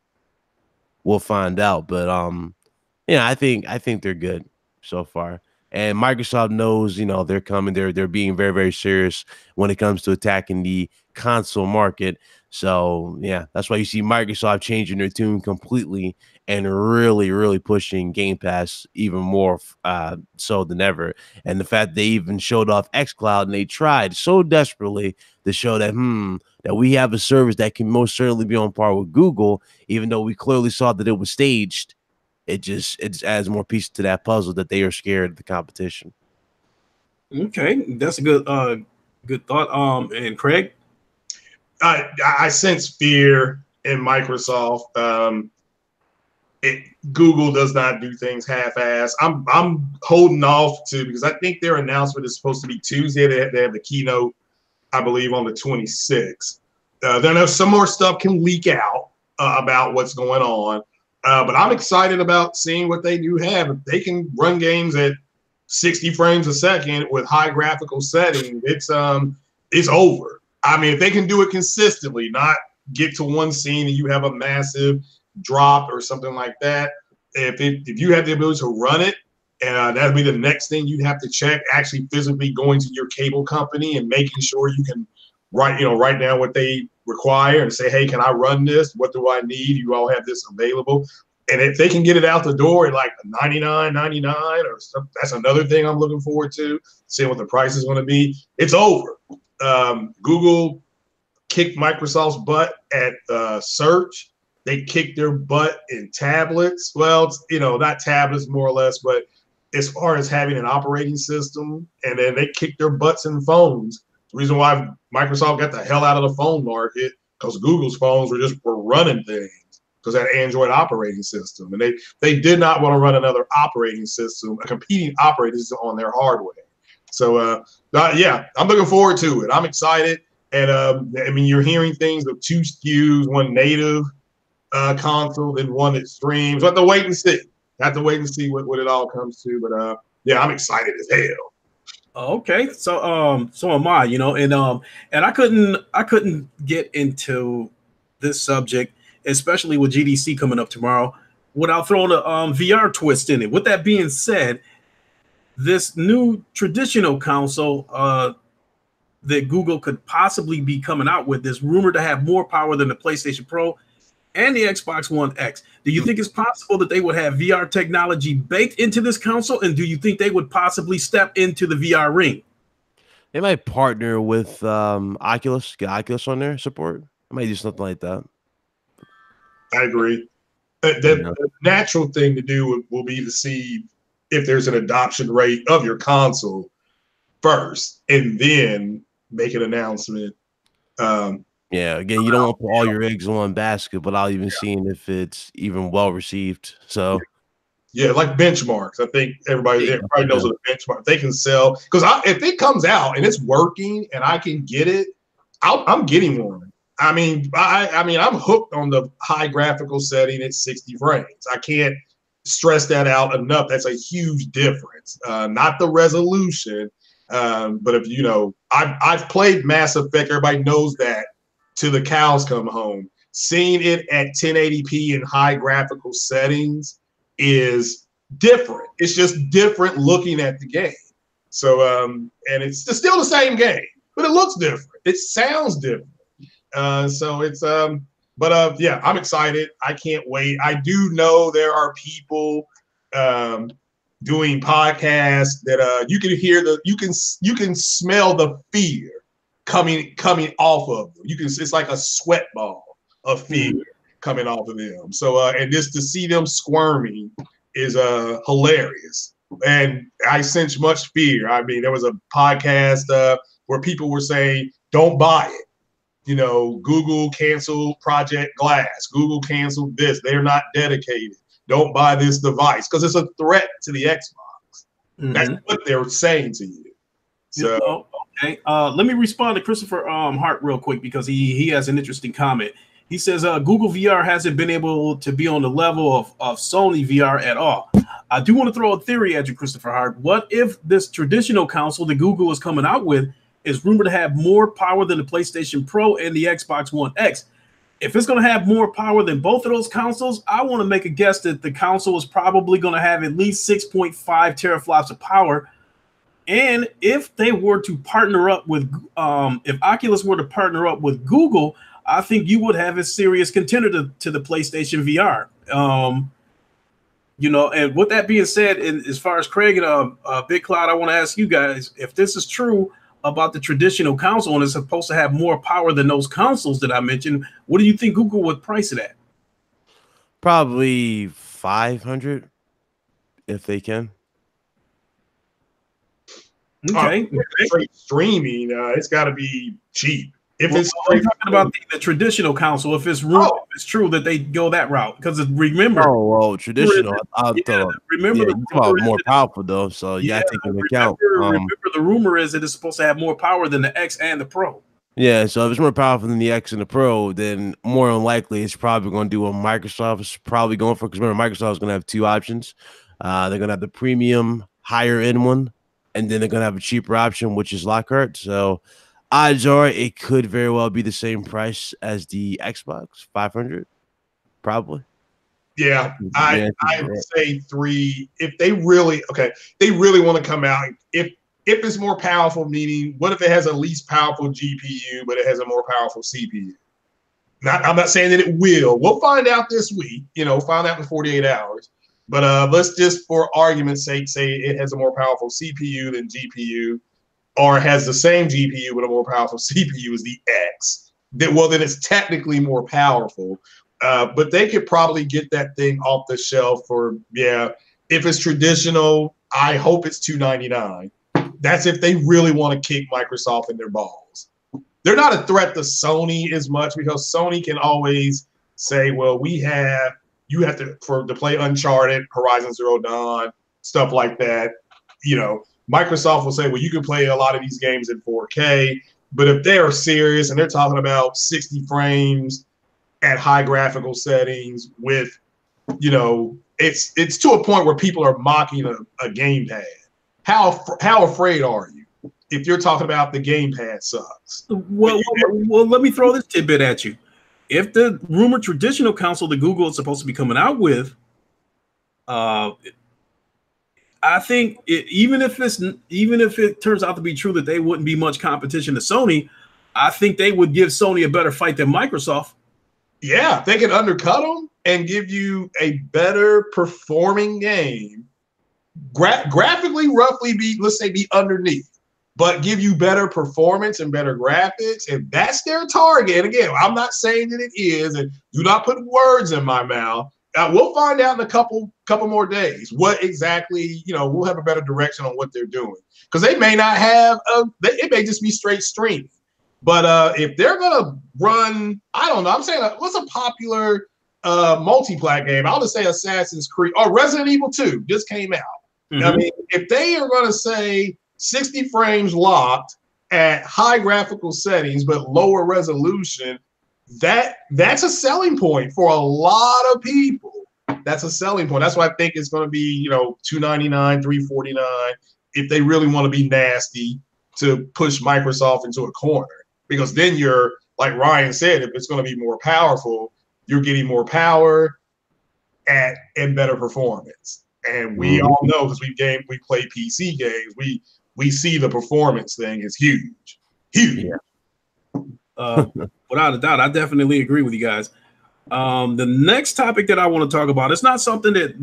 We'll find out, but I think they're good so far. And Microsoft knows, they're coming. They're being very, very serious when it comes to attacking the console market. So yeah, that's why you see Microsoft changing their tune completely and really, really pushing Game Pass even more so than ever. And the fact they even showed off xCloud, and they tried so desperately to show that that we have a service that can most certainly be on par with Google, even though we clearly saw that it was staged. It just adds more pieces to that puzzle that they are scared of the competition. Okay, that's a good thought. And Craig, I sense fear in Microsoft. Google does not do things half-ass. I'm holding off because I think their announcement is supposed to be Tuesday. They have the keynote, I believe, on the 26th. Then some more stuff can leak out about what's going on. But I'm excited about seeing what they do have. If they can run games at 60 frames a second with high graphical settings, it's over. I mean, if they can do it consistently, not get to one scene and you have a massive drop or something like that. If you have the ability to run it, and that'd be the next thing you'd have to check, actually physically going to your cable company and making sure you can write down what they require and say, hey, can I run this? What do I need? You all have this available. And if they can get it out the door at like $99.99 or something, that's another thing I'm looking forward to, seeing what the price is going to be. It's over. Google kicked Microsoft's butt at search. They kicked their butt in tablets. Well, not tablets more or less, but as far as having an operating system, and then they kicked their butts in phones. The reason why Microsoft got the hell out of the phone market, because Google's phones were running things because that Android operating system, and they did not want to run another operating system, a competing operating system on their hardware. So yeah, I'm looking forward to it. I'm excited, and I mean, you're hearing things of 2 SKUs, one native console, then one that streams. But to wait and see. Have to wait and see what it all comes to. But yeah, I'm excited as hell. Okay, so am I, and I couldn't get into this subject, especially with GDC coming up tomorrow, without throwing a VR twist in it. With that being said, this new traditional console that Google could possibly be coming out with is rumored to have more power than the PlayStation Pro and the Xbox One X. Do you think it's possible that they would have VR technology baked into this console? And do you think they would possibly step into the VR ring? They might partner with Oculus, get Oculus on their support. They might do something like that. I agree. The natural thing to do will be to see if there's an adoption rate of your console first, and then make an announcement. Yeah, again, you don't want to put all your eggs in one basket without even seeing if it's even well received. So, yeah, like benchmarks. I think everybody knows what a benchmark. They can sell, because if it comes out and it's working and I can get it, I'm getting one. I mean, I'm hooked on the high graphical setting at 60 frames. I can't stress that out enough. That's a huge difference. Not the resolution, but if I've played Mass Effect. Everybody knows that. To the cows come home. Seeing it at 1080p in high graphical settings is different. It's just different looking at the game. So, and it's still the same game, but it looks different. It sounds different. So it's, yeah, I'm excited. I can't wait. I do know there are people doing podcasts that you can hear you can smell the fear coming off of them. It's like a sweat ball of fear coming off of them. So and just to see them squirming is hilarious. And I sense much fear. I mean, there was a podcast where people were saying, "Don't buy it." Google canceled Project Glass. Google canceled this. They're not dedicated. Don't buy this device because it's a threat to the Xbox. That's what they're saying to you. So. Okay. Let me respond to Christopher Hart real quick, because he has an interesting comment. He says Google VR hasn't been able to be on the level of Sony VR at all. I do want to throw a theory at you, Christopher Hart. What if this traditional console that Google is coming out with is rumored to have more power than the PlayStation Pro and the Xbox One X? If it's going to have more power than both of those consoles, I want to make a guess that the console is probably going to have at least 6.5 teraflops of power. And if they were to partner up with, if Oculus were to partner up with Google, I think you would have a serious contender to the PlayStation VR. And with that being said, and as far as Craig and Big Cloud, I want to ask you guys, if this is true about the traditional console and it's supposed to have more power than those consoles that I mentioned, what do you think Google would price it at? Probably 500 if they can. Okay. Streaming, it's got to be cheap. If I'm talking about the traditional console, if it's true that they go that route, because remember, traditional. Remember, more powerful though, so you got to take into account. Remember, the rumor is that it's supposed to have more power than the X and the Pro. Yeah, so if it's more powerful than the X and the Pro, then more than likely it's probably going to do what Microsoft is probably going for. Because remember, Microsoft is going to have 2 options. They're going to have the premium, higher end one, and then they're going to have a cheaper option, which is Lockhart. So odds are it could very well be the same price as the Xbox, 500, probably. Yeah, I would say 3. If they really want to come out, if it's more powerful, meaning what if it has a least powerful GPU but it has a more powerful CPU? I'm not saying that it will. We'll find out this week. Find out in 48 hours. But let's just, for argument's sake, say it has a more powerful CPU than GPU, or has the same GPU but a more powerful CPU as the X. Then it's technically more powerful. But they could probably get that thing off the shelf for, if it's traditional, I hope it's $299. That's if they really want to kick Microsoft in their balls. They're not a threat to Sony as much, because Sony can always say, well, you have to play Uncharted, Horizon Zero Dawn, stuff like that. Microsoft will say, well, you can play a lot of these games in 4K, but if they're serious and they're talking about 60 frames at high graphical settings with, it's to a point where people are mocking a gamepad. How afraid are you if you're talking about the gamepad sucks? Well, let me throw this tidbit at you. If the rumored traditional console that Google is supposed to be coming out with, I think even if it turns out to be true that they wouldn't be much competition to Sony, I think they would give Sony a better fight than Microsoft. Yeah, they can undercut them and give you a better performing game. Graphically, roughly let's say be underneath, but give you better performance and better graphics. If that's their target, and again, I'm not saying that it is, and do not put words in my mouth. We'll find out in a couple more days what exactly, we'll have a better direction on what they're doing, because they may not have it may just be straight streaming. But if they're gonna run, I don't know. I'm saying, what's a popular multi-plat game? I'll just say Assassin's Creed or Resident Evil 2 just came out. Mm-hmm. I mean, if they are gonna say 60 frames locked at high graphical settings but lower resolution, that's a selling point for a lot of people. That's a selling point. That's why I think it's going to be, $299, $349 if they really want to be nasty to push Microsoft into a corner. Because then you're, like Ryan said, if it's going to be more powerful, you're getting more power and better performance. And we all know, because we play PC games, we see the performance thing is huge. Yeah. Without a doubt, I definitely agree with you guys. The next topic that I want to talk about, it's not something that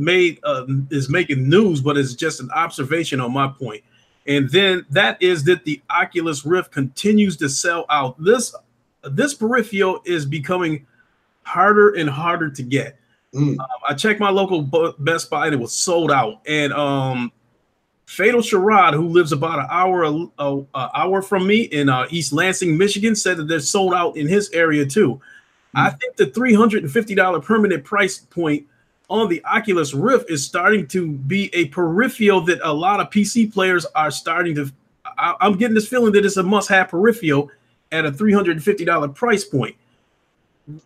is making news, but it's just an observation on my point. And then that is that the Oculus Rift continues to sell out. This peripheral is becoming harder and harder to get. I checked my local Best Buy and it was sold out. And Fatal Sherrod, who lives about an hour from me in East Lansing, Michigan, said that they're sold out in his area too. I think the $350 permanent price point on the Oculus Rift is starting to be a peripheral that a lot of PC players are starting to. I'm getting this feeling that it's a must-have peripheral at a $350 price point.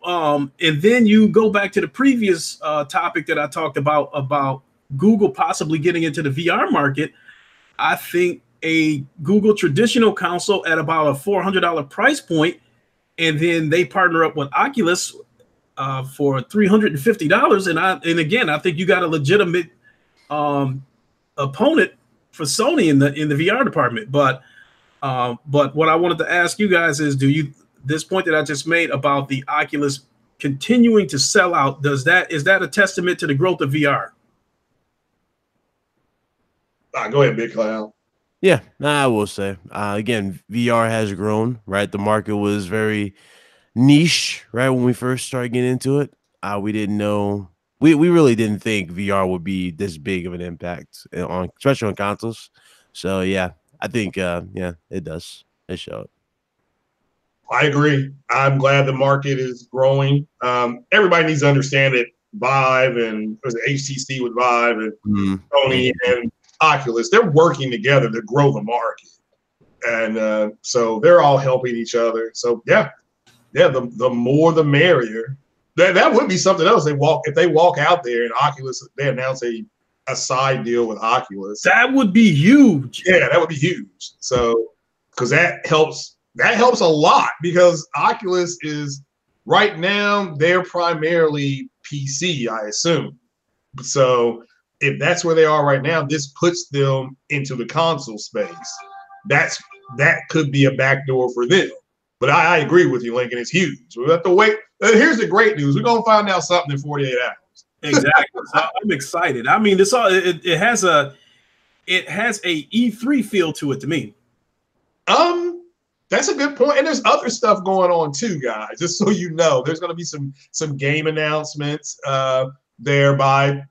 And then you go back to the previous topic that I talked about Google possibly getting into the VR market. I think a Google traditional console at about a $400 price point, and then they partner up with Oculus for $350. And again, I think you got a legitimate opponent for Sony in the VR department. But what I wanted to ask you guys is, this point that I just made about the Oculus continuing to sell out, is that a testament to the growth of VR? Go ahead, Big Cloud. Yeah, I will say, again, VR has grown, right? The market was very niche, right? When we first started getting into it, we didn't know, we really didn't think VR would be this big of an impact especially on consoles. So yeah, I think, it does. It showed. I agree. I'm glad the market is growing. Everybody needs to understand that Vive and HTC with Vive and Sony and Oculus, they're working together to grow the market. And so they're all helping each other. So yeah, the more the merrier. That would be something else. If they walk out there and Oculus, they announce a side deal with Oculus. That would be huge. Yeah, that would be huge. So because that helps a lot, because Oculus is right now, they're primarily PC, I assume. So if that's where they are right now, this puts them into the console space. That could be a backdoor for them. But I agree with you, Lincoln. It's huge. We have to wait. Here's the great news: we're gonna find out something in 48 hours. Exactly. So I'm excited. I mean, it has a E3 feel to it to me. That's a good point. And there's other stuff going on too, guys. Just so you know, there's going to be some game announcements thereby,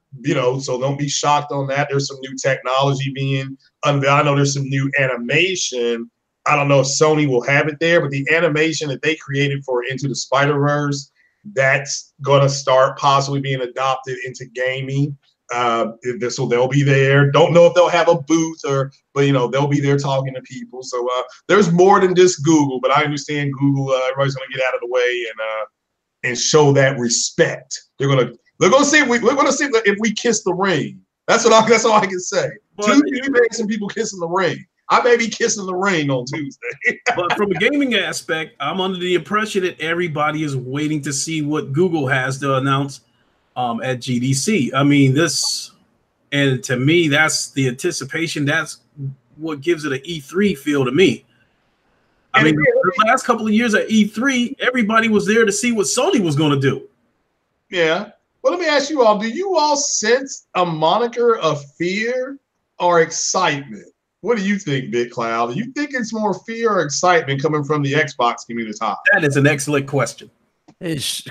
so don't be shocked on that. There's some new technology being unveiled. I know there's some new animation. I don't know if Sony will have it there, but the animation that they created for Into the Spider-Verse, that's going to start possibly being adopted into gaming. So they'll be there. Don't know if they'll have a booth but they'll be there talking to people. So there's more than just Google, but I understand Google. Everybody's going to get out of the way and show that respect. They're going to see we're going to see if we kiss the ring. That's all I can say. Tuesday, may some people kissing the ring. I may be kissing the ring on Tuesday. But from a gaming aspect, I'm under the impression that everybody is waiting to see what Google has to announce at GDC. I mean, and to me, that's the anticipation. That's what gives it an E3 feel to me. I mean, the last couple of years at E3, everybody was there to see what Sony was going to do. Yeah. Well, let me ask you all, do you all sense a moniker of fear or excitement? What do you think, Big Cloud? Do you think it's more fear or excitement coming from the Xbox community? That is an excellent question.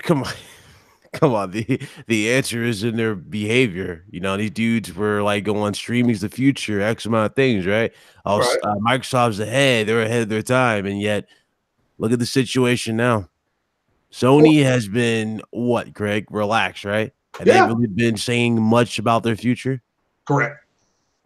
Come on. The answer is in their behavior. These dudes were like going streaming's the future, X amount of things, right? Right. Microsoft's ahead. They're ahead of their time. And yet, look at the situation now. Sony has been, what, Greg? Relax, right? Have they really been saying much about their future? Correct.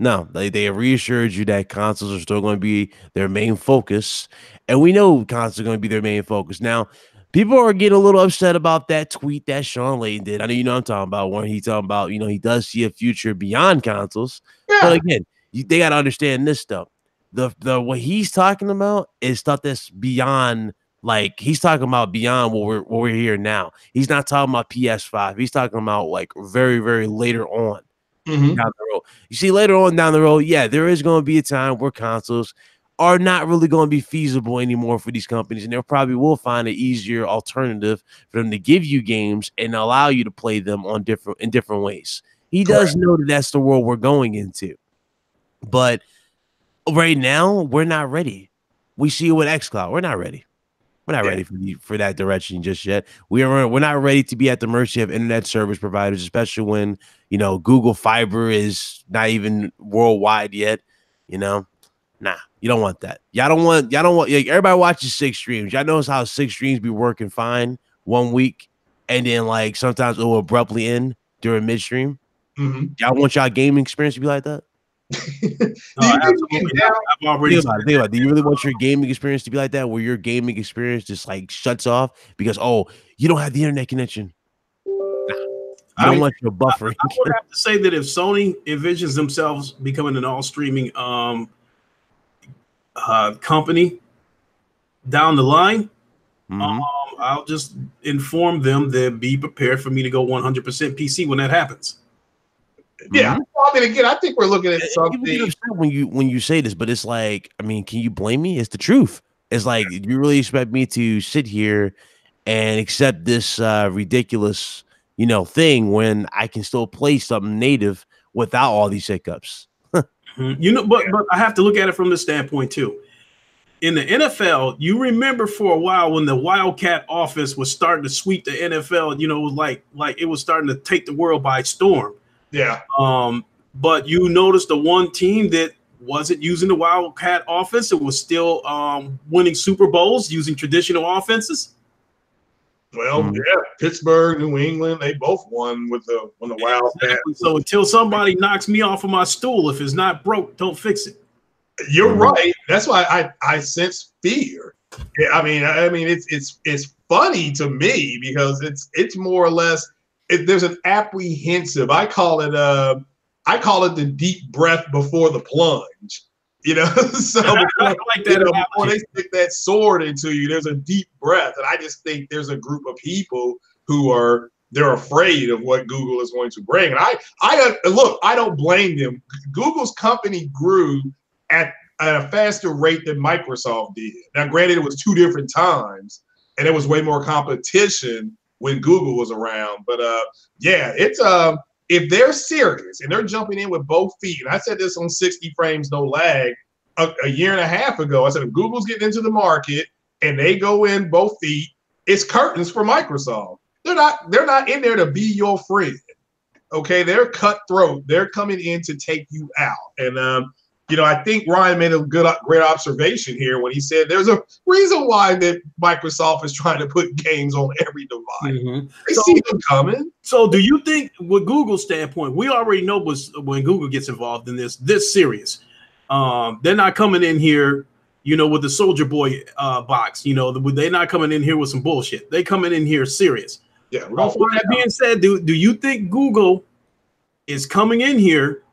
No, they have reassured you that consoles are still going to be their main focus. And we know consoles are going to be their main focus. Now, people are getting a little upset about that tweet that Sean Layden did. I know you know what I'm talking about, when he's talking about, he does see a future beyond consoles. Yeah. But again, they got to understand this stuff. The what he's talking about is stuff that's beyond, like, he's talking about beyond what we're here now. He's not talking about PS5. He's talking about like very, very later on. Down the road. You see, later on down the road, there is going to be a time where consoles are not really going to be feasible anymore for these companies, and they probably will find an easier alternative for them to give you games and allow you to play them in different ways. He does know that that's the world we're going into, but right now we're not ready. We see it with xCloud. We're not ready. We're not ready for that direction just yet. We're not ready to be at the mercy of internet service providers, especially when Google Fiber is not even worldwide yet. Nah, you don't want that. Y'all don't want. Like, everybody watches 6 streams. Y'all notice how 6 streams be working fine one week, and then like sometimes it will abruptly end during midstream. Y'all want y'all gaming experience to be like that? Absolutely. I've already think about it. Do you really want your gaming experience to be like that, where your gaming experience just like shuts off because you don't have the internet connection? I don't want your buffering. I would have to say that if Sony envisions themselves becoming an all streaming company down the line, I'll just inform them that be prepared for me to go 100% PC when that happens. Yeah, I mean, again, I think we're looking at something. When you say this, but it's like, I mean, can you blame me? It's the truth. It's like, you really expect me to sit here and accept this ridiculous, thing when I can still play something native without all these hiccups? But I have to look at it from this standpoint too. In the NFL, you remember for a while when the Wildcat offense was starting to sweep the NFL, it was like it was starting to take the world by storm. Yeah. But you noticed the one team that wasn't using the Wildcat offense, it was still winning Super Bowls using traditional offenses. Well, Pittsburgh, New England, they both won with the Wildcat. Exactly. So until somebody knocks me off of my stool, if it's not broke, don't fix it. You're right. That's why I sense fear. I mean, it's funny to me because it's more or less. There's an apprehensive. I call it the deep breath before the plunge. So before they stick that sword into you, there's a deep breath, and I just think there's a group of people who they're afraid of what Google is going to bring. And I look, I don't blame them. Google's company grew at at a faster rate than Microsoft did. Now, granted, it was 2 different times, and there was way more competition when Google was around. But yeah, it's if they're serious and they're jumping in with both feet, and I said this on 60 Frames No Lag a year and a half ago. I said if Google's getting into the market and they go in both feet, it's curtains for Microsoft. They're not in there to be your friend. Okay, they're cutthroat. They're coming in to take you out. And you know, I think Ryan made a great observation here when he said there's a reason why that Microsoft is trying to put games on every device. They see them coming. So, do you think, with Google's standpoint, we already know when Google gets involved in this serious? They're not coming in here, you know, with the Soldier Boy box. You know, they're not coming in here with some bullshit. They coming in here serious. Yeah. With that being said, do you think Google is coming in here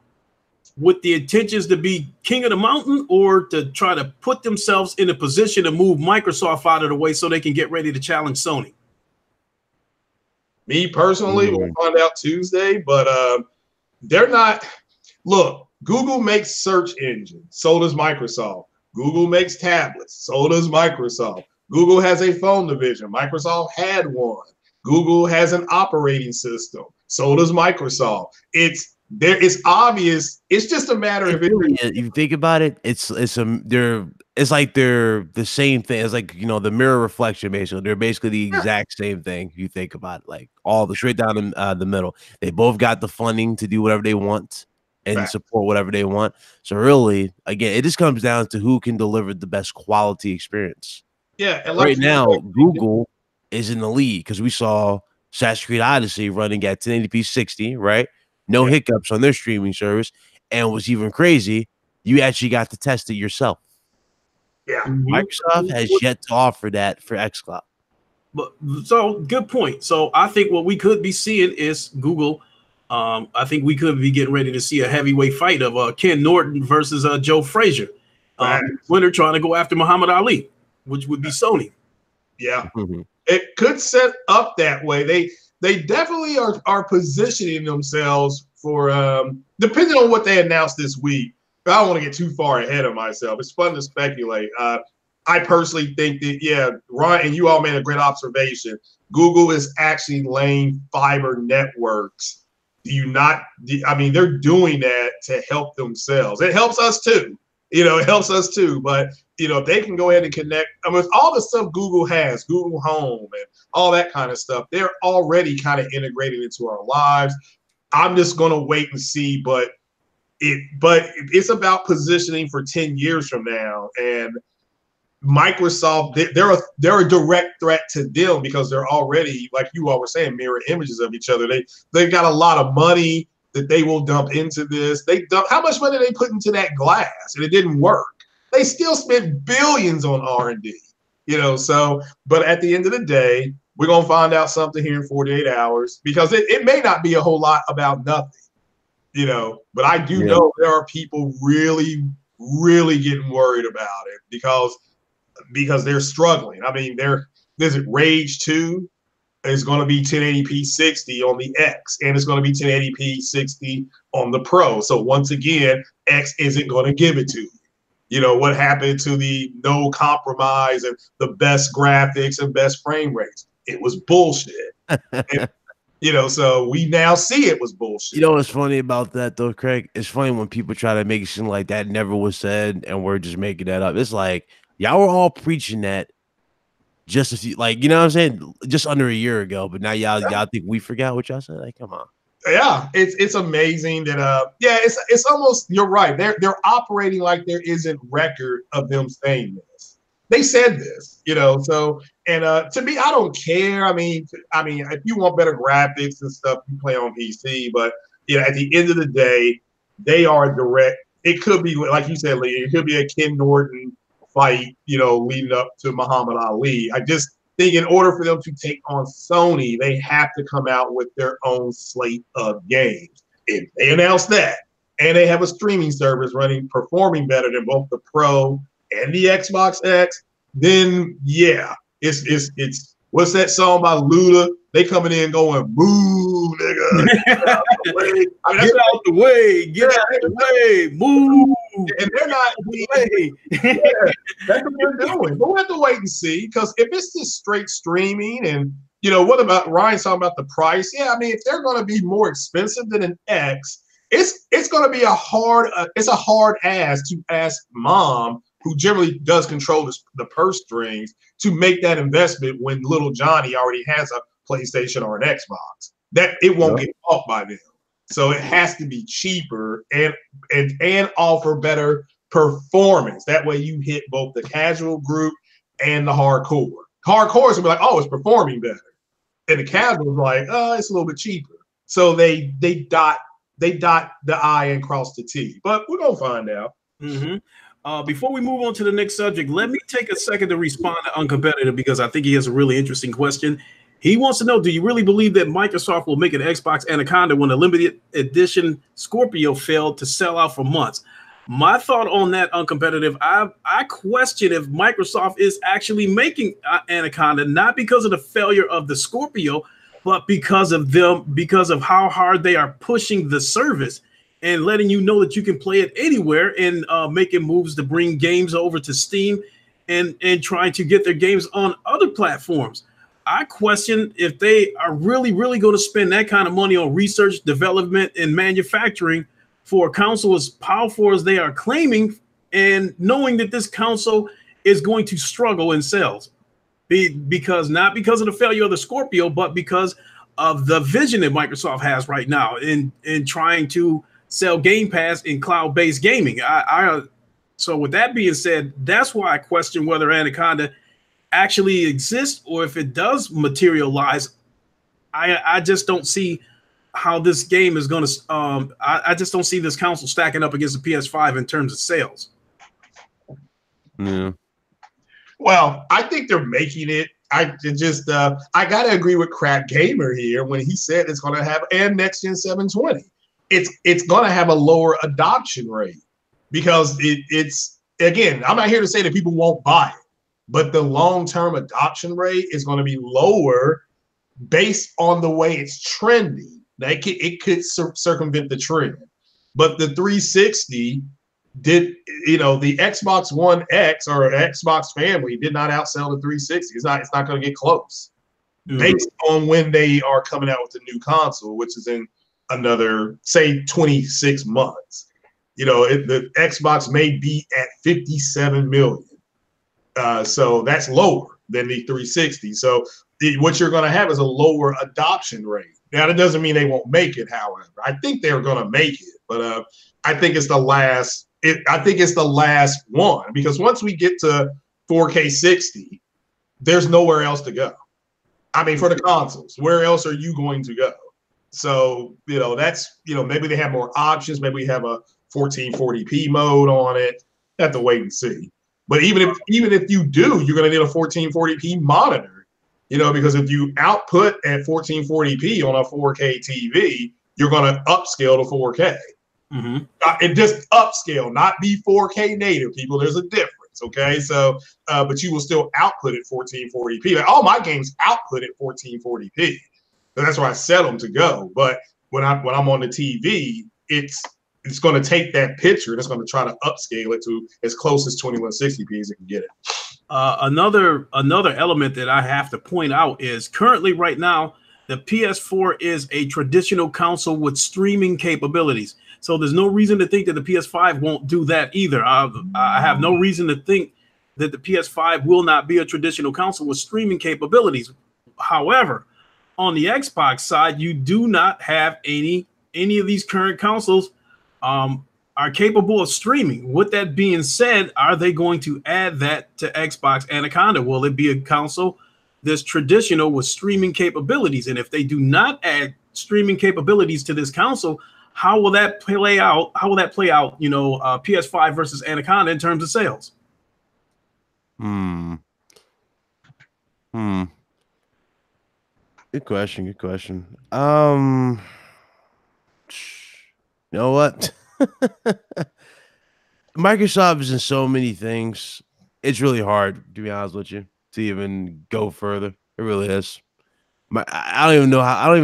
with the intentions to be king of the mountain, or to try to put themselves in a position to move Microsoft out of the way so they can get ready to challenge Sony? Me personally, we'll find out Tuesday, but they're not. Look, Google makes search engines, so does Microsoft. Google makes tablets, so does Microsoft. Google has a phone division. Microsoft had one. Google has an operating system, so does Microsoft. It's obvious. It's just a matter of if you think about it, it's like they're the same thing. It's like, you know, the mirror reflection, basically. They're basically the exact same thing. You think about it, like all the straight down the middle. They both got the funding to do whatever they want and support whatever they want. So really, again, it just comes down to who can deliver the best quality experience. Yeah, and right now, Google is in the lead because we saw Assassin's Creed Odyssey running at 1080p 60, right? No hiccups on their streaming service. And what's even crazy, you actually got to test it yourself. Yeah. Microsoft has yet to offer that for xCloud. But so good point. So I think what we could be seeing is Google. I think we could be getting ready to see a heavyweight fight of Ken Norton versus Joe Frazier. Winner trying to go after Muhammad Ali, which would be Sony. Yeah. It could set up that way. They definitely are positioning themselves for depending on what they announced this week. I don't want to get too far ahead of myself. It's fun to speculate. I personally think that, Ryan, and you all made a great observation. Google is actually laying fiber networks. I mean, they're doing that to help themselves. It helps us too. You know, it helps us too. But, you know, if they can go ahead and connect, I mean, with all the stuff Google has, Google Home and all that kind of stuff, they're already kind of integrated into our lives. I'm just going to wait and see. But it's about positioning for 10 years from now. And Microsoft, they're a direct threat to them because they're already, like you all were saying, mirror images of each other. They've got a lot of money that they will dump into this. How much money they put into that glass, and it didn't work. They still spent billions on R&D, you know. So, but at the end of the day, we're gonna find out something here in 48 hours because it may not be a whole lot about nothing, you know. But I do know there are people really, really getting worried about it because they're struggling. I mean, there's Rage 2 is going to be 1080p 60 on the X, and it's going to be 1080p 60 on the Pro. So once again, X isn't going to give it to you. You know, what happened to the no compromise and the best graphics and best frame rates? It was bullshit. And, you know, so we now see it was bullshit. You know what's funny about that, though, Craig? It's funny when people try to make it seem like that never was said and we're just making that up. It's like, y'all were all preaching that just a few, like, you know what I'm saying, just under a year ago, but now y'all think we forgot what y'all said? Like, come on. Yeah, it's amazing that it's almost, you're right. They're operating like there isn't record of them saying this. They said this, you know. So, and to me, I don't care. I mean, if you want better graphics and stuff, you play on PC. But you know, at the end of the day, they are direct. It could be, like you said, Lee. It could be a Ken Norton fight, you know, leading up to Muhammad Ali. I just think in order for them to take on Sony, they have to come out with their own slate of games. If they announce that, and they have a streaming service performing better than both the Pro and the Xbox X, then yeah, it's what's that song by Luda? They coming in going, boo, nigga. Get out the way. Get out the way. Move. and they're not. Yeah, that's what they're doing. But we'll have to wait and see, because if it's just straight streaming, and what about Ryan's talking about the price? Yeah, I mean, if they're going to be more expensive than an X, it's going to be a hard ask to ask mom, who generally does control the purse strings, to make that investment when little Johnny already has a PlayStation or an Xbox. That it won't get bought by them. So it has to be cheaper and offer better performance. That way you hit both the casual group and the hardcore. Hardcore is gonna be like, oh, it's performing better. And the casual is like, oh, it's a little bit cheaper. So they dot the I and cross the T. But we're gonna find out. Before we move on to the next subject, let me take a second to respond to Uncompetitive, because I think he has a really interesting question. He wants to know, do you really believe that Microsoft will make an Xbox Anaconda when a limited edition Scorpio failed to sell out for months? My thought on that, Uncompetitive, I question if Microsoft is actually making Anaconda, not because of the failure of the Scorpio, but because of how hard they are pushing the service and letting you know that you can play it anywhere, and making moves to bring games over to Steam and trying to get their games on other platforms. I question if they are really going to spend that kind of money on research, development, and manufacturing for a console as powerful as they are claiming, and knowing that this console is going to struggle in sales. Not because of the failure of the Scorpio, but because of the vision that Microsoft has right now in trying to sell Game Pass in cloud-based gaming. So with that being said, that's why I question whether Anaconda actually exists, or if it does materialize. I just don't see how this game is going to I just don't see this console stacking up against the PS5 in terms of sales. Yeah. Well, I think they're making it. I gotta agree with Crack Gamer here when he said it's going to have, and next gen 720, it's going to have a lower adoption rate, because it's, again, I'm not here to say that people won't buy it, but the long-term adoption rate is going to be lower based on the way it's trending. It could circumvent the trend. But the 360 did, the Xbox One X or Xbox family did not outsell the 360. It's not going to get close, based on when they are coming out with the new console, which is in another, say, 26 months. The Xbox may be at 57 million. So that's lower than the 360. So what you're going to have is a lower adoption rate. Now, that doesn't mean they won't make it. However, I think they're going to make it, but I think it's the last. I think it's the last one, because once we get to 4K 60, there's nowhere else to go. I mean, for the consoles, where else are you going to go? So that's maybe they have more options. Maybe we have a 1440p mode on it. Have to wait and see. But even if you do, you're going to need a 1440p monitor, because if you output at 1440p on a 4K TV, you're going to upscale to 4K. And just upscale, not be 4K native, people. There's a difference, okay? So, but you will still output at 1440p. Like all my games output at 1440p. So that's where I set them to go. But when I'm on the TV, it's going to take that picture and it's going to try to upscale it to as close as 2160p as it can get it. Another element that I have to point out is currently right now, the PS4 is a traditional console with streaming capabilities. So there's no reason to think that the PS5 won't do that either. I have no reason to think that the PS5 will not be a traditional console with streaming capabilities. However, on the Xbox side, you do not have any of these current consoles are capable of streaming. With that being said, are they going to add that to Xbox Anaconda? Will it be a console that's traditional with streaming capabilities? And if they do not add streaming capabilities to this console, how will that play out? How will that play out, PS5 versus Anaconda in terms of sales? Good question. You know what? Microsoft is in so many things. It's really hard, to be honest with you, to even go further. It really is. I don't even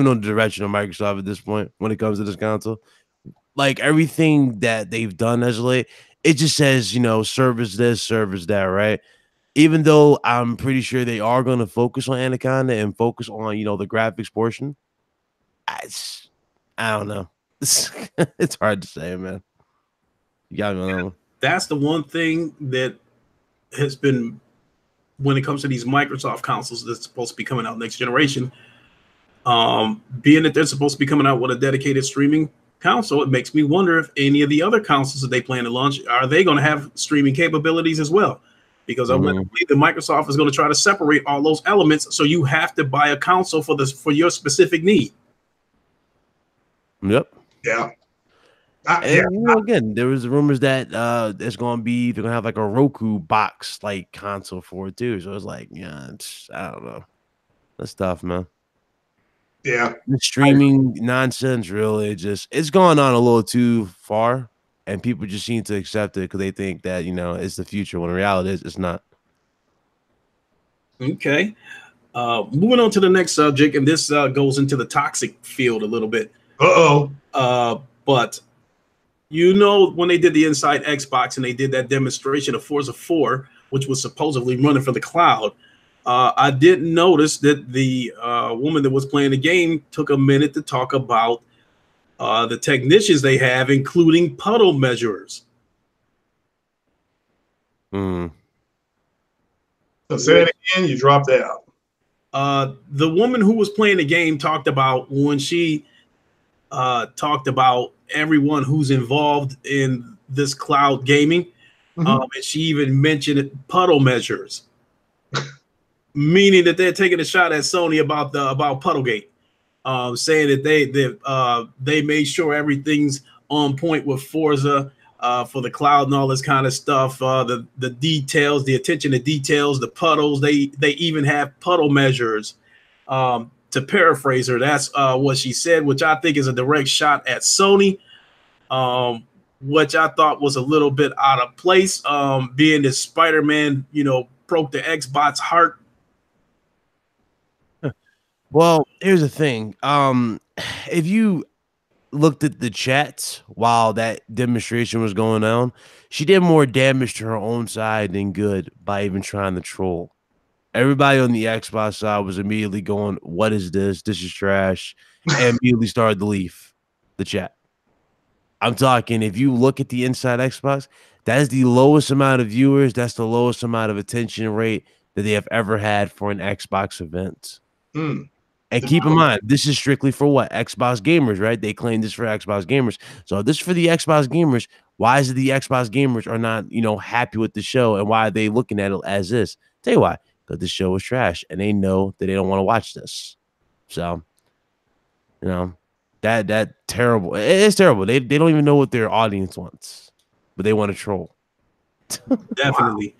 know the direction of Microsoft at this point when it comes to this console. Like everything that they've done as late, it just says, service this, service that, right? Even though I'm pretty sure they are going to focus on Anaconda and focus on, the graphics portion. I don't know. It's hard to say, man. You got me on that one. That's the one thing that has been, when it comes to these Microsoft consoles that's supposed to be coming out next generation, being that they're supposed to be coming out with a dedicated streaming console, it makes me wonder if any of the other consoles that they plan to launch, are they going to have streaming capabilities as well? Because I believe that Microsoft is going to try to separate all those elements, so you have to buy a console for your specific need. Yep. Yeah. Again, there was rumors that they're gonna have like a Roku box like console for it too. So it's like, I don't know. That's tough, man. Yeah. The streaming nonsense, really, it's gone on a little too far, and people just seem to accept it because they think that it's the future. When in reality it's not. Okay. Moving on to the next subject, and this goes into the toxic field a little bit. But when they did the Inside Xbox and they did that demonstration of Forza 4, which was supposedly running from the cloud, I did notice that the woman that was playing the game took a minute to talk about the technicians they have, including puddle measurers. So say it again, you dropped out. The woman who was playing the game talked about when she talked about everyone who's involved in this cloud gaming. And she even mentioned puddle measures, meaning that they're taking a shot at Sony about Puddlegate, saying that they made sure everything's on point with Forza for the cloud and all this kind of stuff. The details, the attention to details, the puddles. They even have puddle measures. To paraphrase her, that's what she said, which I think is a direct shot at Sony, which I thought was a little bit out of place, being that Spider-Man, broke the Xbox heart. Well, here's the thing. If you looked at the chats while that demonstration was going on, she did more damage to her own side than good by even trying to troll. Everybody on the Xbox side was immediately going, "What is this? This is trash," and immediately started to leave the chat. I'm talking, if you look at the Inside Xbox, that is the lowest amount of viewers. That's the lowest amount of attention rate that they have ever had for an Xbox event. And keep in mind, this is strictly for what? Xbox gamers, right? They claim this for Xbox gamers. So this is for the Xbox gamers. Why is it the Xbox gamers are not, happy with the show, and why are they looking at it as this? Tell you why. Because the show was trash, and they know that they don't want to watch this. So, that terrible. It's terrible. They don't even know what their audience wants, but they want to troll. Definitely.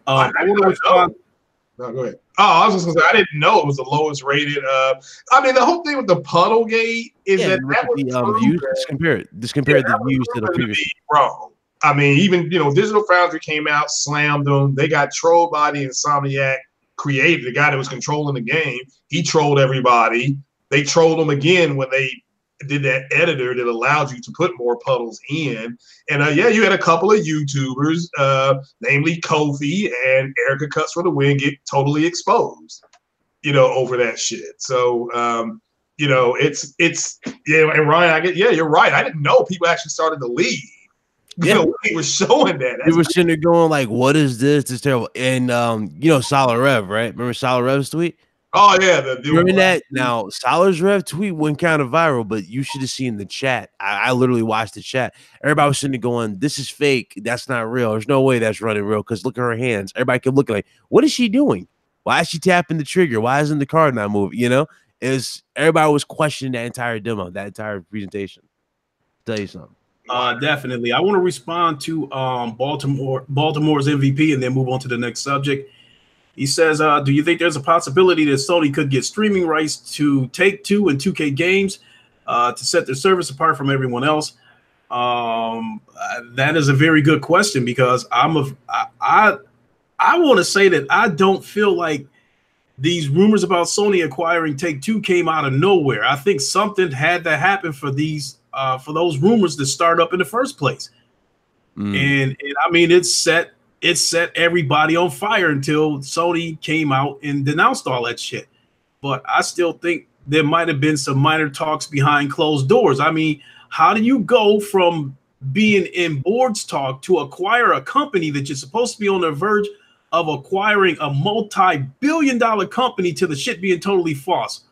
I want to respond. No, go ahead. Oh, I was just gonna say I didn't know it was the lowest rated. I mean, the whole thing with the Puddlegate is that was the views. Just compare the views to the previous. Wrong. I mean, even Digital Foundry came out, slammed them. They got trolled by the Insomniac creator, the guy that was controlling the game. He trolled everybody. They trolled them again when they did that editor that allowed you to put more puddles in. And you had a couple of YouTubers, namely Kofi and Erica Cuts for the Win, get totally exposed, over that shit. So, it's and Ryan, you're right. I didn't know people actually started to leave. He was showing that. They were sitting there going like, "What is this? This is terrible." And Solid Rev, right? Remember Solid Rev's tweet? Oh yeah, remember that? Now Solid Rev tweet went kind of viral, but you should have seen the chat. I literally watched the chat. Everybody was sitting there going, "This is fake. That's not real. There's no way that's running real." Because look at her hands. Everybody kept looking like, "What is she doing? Why is she tapping the trigger? Why isn't the card not moving?" Everybody was questioning that entire demo, that entire presentation. I'll tell you something. Definitely. I want to respond to Baltimore's MVP and then move on to the next subject. He says, do you think there's a possibility that Sony could get streaming rights to Take-Two and 2K games to set their service apart from everyone else? That is a very good question, because I want to say that I don't feel like these rumors about Sony acquiring Take-Two came out of nowhere. I think something had to happen for those rumors to start up in the first place. And I mean, it set everybody on fire until Sony came out and denounced all that shit. But I still think there might have been some minor talks behind closed doors. I mean, how do you go from being in boards talk to acquire a company that you're supposed to be on the verge of acquiring a multi-billion-dollar company to the shit being totally false?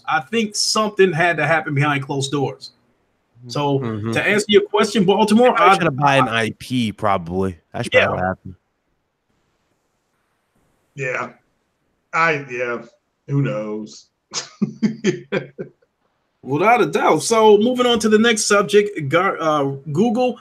I think something had to happen behind closed doors. So to answer your question, Baltimore, I should buy an IP probably. That's probably what happened. Yeah. Who knows? Without a doubt. So moving on to the next subject, Google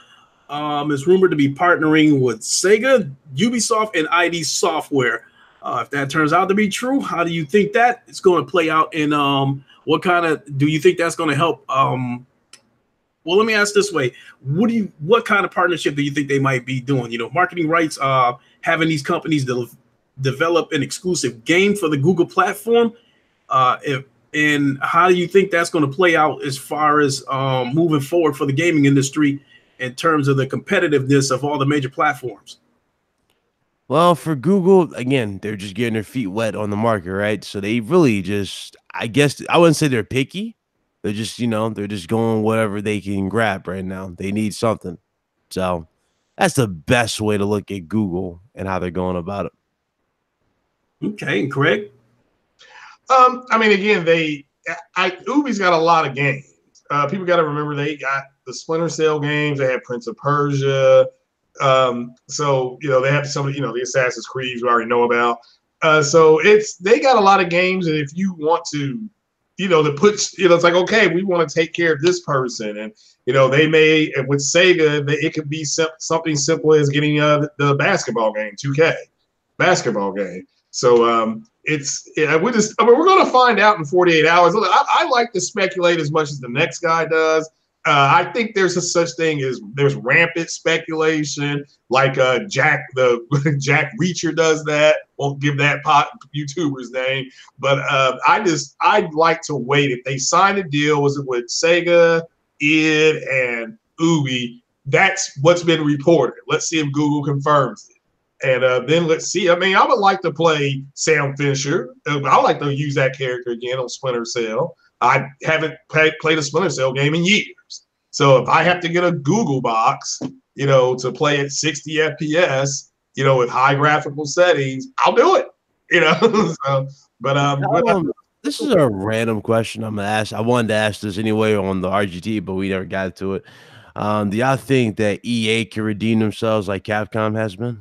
is rumored to be partnering with Sega, Ubisoft, and ID Software. If that turns out to be true, how do you think that it's going to play out? And what kind of do you think that's going to help? Well, let me ask this way: what kind of partnership do you think they might be doing? You know, marketing rights, having these companies develop an exclusive game for the Google platform. And how do you think that's going to play out as far as moving forward for the gaming industry in terms of the competitiveness of all the major platforms? Well, for Google, again, they're just getting their feet wet on the market, right? So they really just, I guess, I wouldn't say they're picky. They're just, they're just going whatever they can grab right now. They need something. So that's the best way to look at Google and how they're going about it. Okay, Craig? I mean, again, Ubi's got a lot of games. People got to remember they got the Splinter Cell games. They had Prince of Persia. So they have some of the Assassin's Creed we already know about. So they got a lot of games, and if you want to, to put, it's like, okay, we want to take care of this person, and they may, with Sega, it could be something simple as getting the basketball game, 2K basketball game. So we're going to find out in 48 hours. Look, I like to speculate as much as the next guy does. I think there's a such thing as there's rampant speculation, like Jack Reacher does that. Won't give that YouTuber's name, but I'd like to wait. If they sign a deal, was it with Sega, id, and Ubi? That's what's been reported. Let's see if Google confirms it. And then let's see. I mean, I would like to play Sam Fisher. I would like to use that character again on Splinter Cell. I haven't played a Splinter Cell game in years. So if I have to get a Google box, to play at 60 FPS, with high graphical settings, I'll do it. This is a random question I'm gonna ask. I wanted to ask this anyway on the RGT, but we never got to it. Do y'all think that EA can redeem themselves like Capcom has been?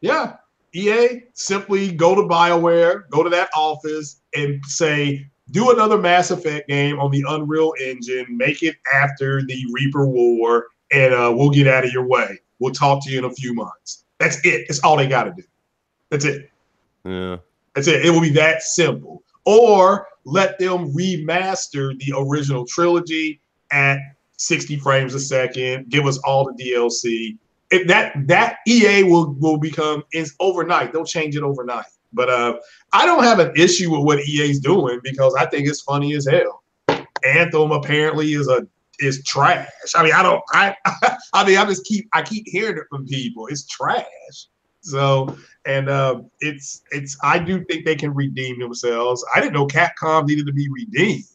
Yeah. EA, simply go to BioWare, go to that office and say, do another Mass Effect game on the Unreal Engine, make it after the Reaper War, and we'll get out of your way. We'll talk to you in a few months. That's it. That's all they got to do. That's it. Yeah. That's it. It will be that simple. Or let them remaster the original trilogy at 60 frames a second, give us all the DLC. That EA will become overnight. They'll change it overnight. But I don't have an issue with what EA's doing because I think it's funny as hell. Anthem apparently is trash. I mean, I keep hearing it from people. It's trash. So, and I do think they can redeem themselves. I didn't know Capcom needed to be redeemed.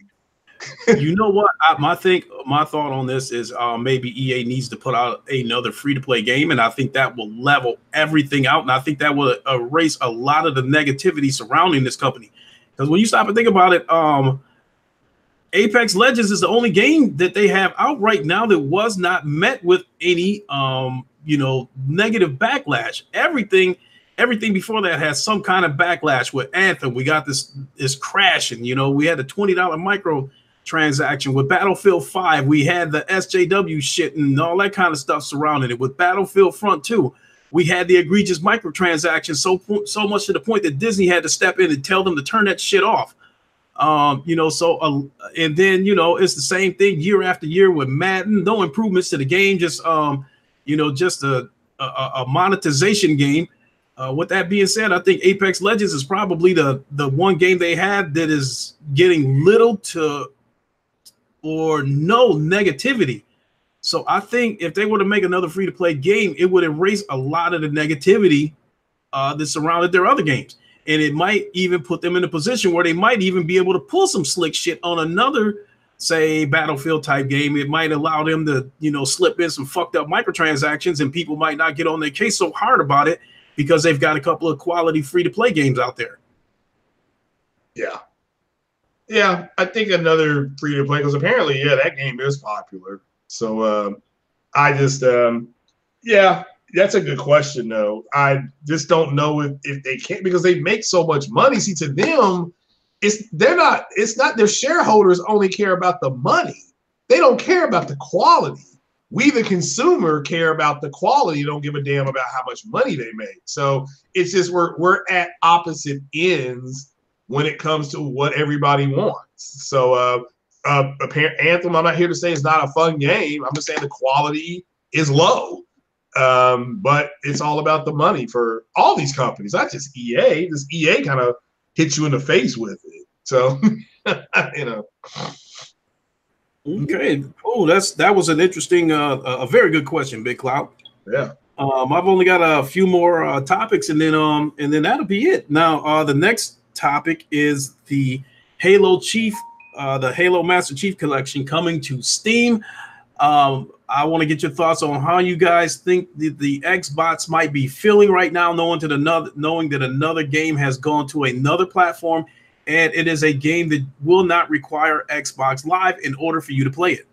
You know what? My thought on this is maybe EA needs to put out another free-to-play game, and I think that will level everything out, and I think that will erase a lot of the negativity surrounding this company. Because when you stop and think about it, Apex Legends is the only game that they have out right now that was not met with any negative backlash. Everything before that has some kind of backlash. With Anthem, we got this crashing. We had the $20 micro transaction. With Battlefield 5, we had the SJW shit and all that kind of stuff surrounding it. With Battlefield Front 2, we had the egregious microtransactions so much to the point that Disney had to step in and tell them to turn that shit off. And then it's the same thing year after year with Madden. No improvements to the game, just just a monetization game. With that being said, I think Apex Legends is probably the one game they have that is getting little to or no negativity. So I think if they were to make another free to play game, it would erase a lot of the negativity that surrounded their other games. And it might even put them in a position where they might even be able to pull some slick shit on another, say, Battlefield type game. It might allow them to, slip in some fucked up microtransactions, and people might not get on their case so hard about it because they've got a couple of quality free to play games out there. Yeah. Yeah, I think another free to play, because apparently, that game is popular. So I just, that's a good question, though. I just don't know if they can't, because they make so much money. See, to them, it's not their shareholders only care about the money. They don't care about the quality. We, the consumer, care about the quality. Don't give a damn about how much money they make. So it's just we're at opposite ends when it comes to what everybody wants. So Anthem, I'm not here to say it's not a fun game. I'm just saying the quality is low. But it's all about the money for all these companies, not just EA. This EA kind of hits you in the face with it. So, Okay. Oh, that was an interesting, a very good question, Big Cloud. Yeah. I've only got a few more topics, and then that'll be it. Now, the next topic is the Halo Chief, the Halo Master Chief Collection coming to Steam. I want to get your thoughts on how you guys think the Xbox might be feeling right now, knowing that another game has gone to another platform, and it is a game that will not require Xbox Live in order for you to play it.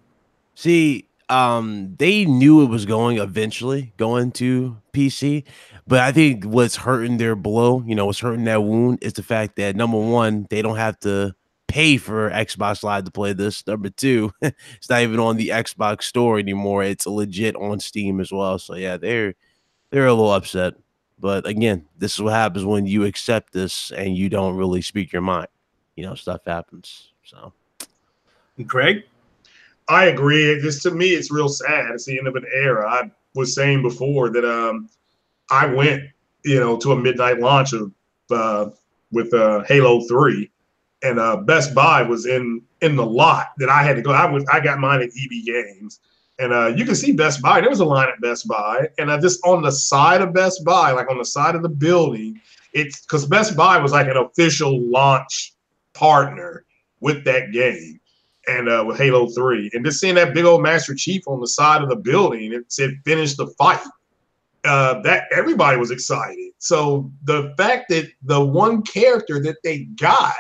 See, they knew it was eventually going to PC, but I think what's hurting their blow, what's hurting that wound is the fact that, number one, they don't have to pay for Xbox Live to play this. Number two, it's not even on the Xbox store anymore. It's legit on Steam as well. So yeah, they're a little upset. But again, this is what happens when you accept this and you don't really speak your mind. Stuff happens. So, Craig? I agree. Just to me, it's real sad. It's the end of an era. I was saying before that I went, to a midnight launch of with Halo 3, and Best Buy was in the lot that I had to go. I got mine at EB Games, and you can see Best Buy. There was a line at Best Buy, and just on the side of Best Buy, like on the side of the building, it's because Best Buy was like an official launch partner with that game. And with Halo 3, and just seeing that big old Master Chief on the side of the building, it said "Finish the fight." That everybody was excited. So the fact that the one character that they got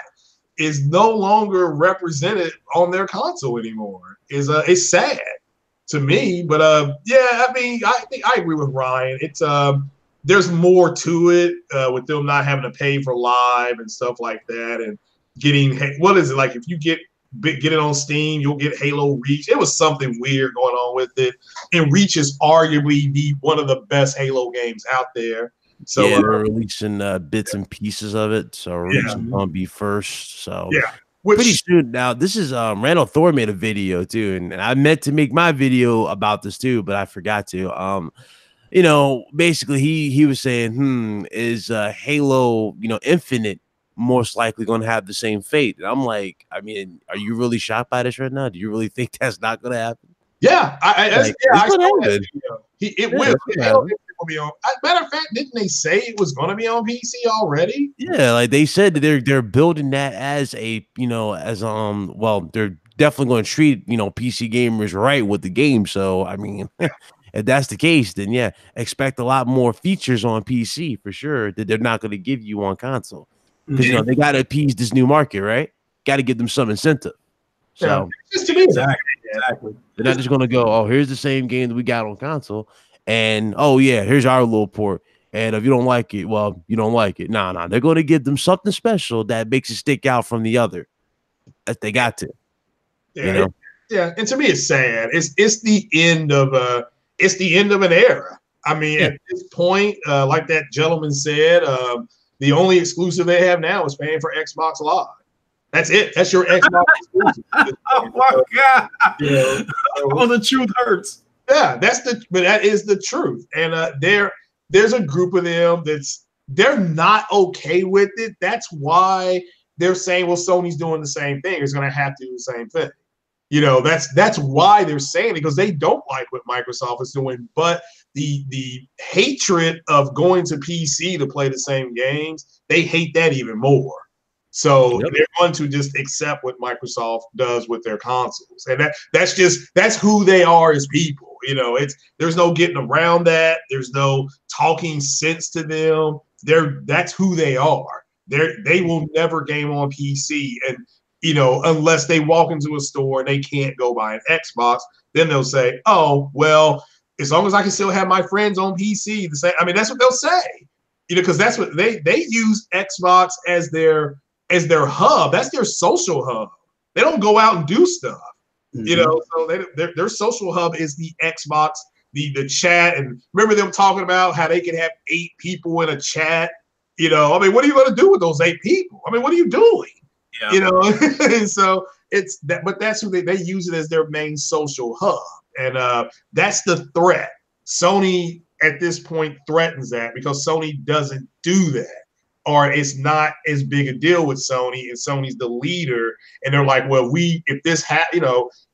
is no longer represented on their console anymore is sad to me. But I mean, I think I agree with Ryan. It's there's more to it with them not having to pay for live and stuff like that, and getting what is it like if you get it on Steam, you'll get Halo Reach. It was something weird going on with it. And Reach is arguably one of the best Halo games out there. So yeah, they're releasing bits and pieces of it. So Reach is gonna be first. So pretty soon. Now this is Randall Thor made a video too, and I meant to make my video about this too, but I forgot to. Basically he was saying, is Halo, Infinite most likely going to have the same fate? And I'm like, I mean, are you really shocked by this right now? Do you really think that's not going to happen? Yeah, I saw that video. It will be on. Matter of fact, didn't they say it was going to be on PC already? Yeah, like they said that they're building that as a well, they're definitely going to treat PC gamers right with the game. So I mean, if that's the case, then yeah, expect a lot more features on PC for sure that they're not going to give you on console. Because they got to appease this new market, right? Got to give them some incentive. So exactly. They're not just going to go, oh, here's the same game that we got on console, and oh yeah, here's our little port. And if you don't like it, well, you don't like it. Nah. They're going to give them something special that makes it stick out from the other. That they got to. Yeah, And to me, it's sad. It's the end of an era. I mean, at this point, like that gentleman said, the only exclusive they have now is paying for Xbox Live. That's it. That's your Xbox exclusive. Oh my God! The truth hurts. Yeah, but that is the truth. And there's a group of them they're not okay with it. That's why they're saying, well, Sony's doing the same thing. It's going to have to do the same thing. That's why they're saying it, because they don't like what Microsoft is doing. But the hatred of going to PC to play the same games, they hate that even more. So they're going to just accept what Microsoft does with their consoles, and that's who they are as people. There's no getting around that. There's no talking sense to them. That's who they are. They will never game on PC, and unless they walk into a store and they can't go buy an Xbox, then they'll say, "Oh, well, as long as I can still have my friends on PC." That's what they'll say, because that's what they use Xbox as their hub. That's their social hub. They don't go out and do stuff, So their social hub is the Xbox, the chat. And remember them talking about how they can have 8 people in a chat. What are you going to do with those 8 people? What are you doing? Yeah. And so it's that, but that's who they use it as their main social hub, and that's the threat. Sony at this point threatens that, because Sony doesn't do that, or it's not as big a deal with Sony, and Sony's the leader, and they're like, well, if this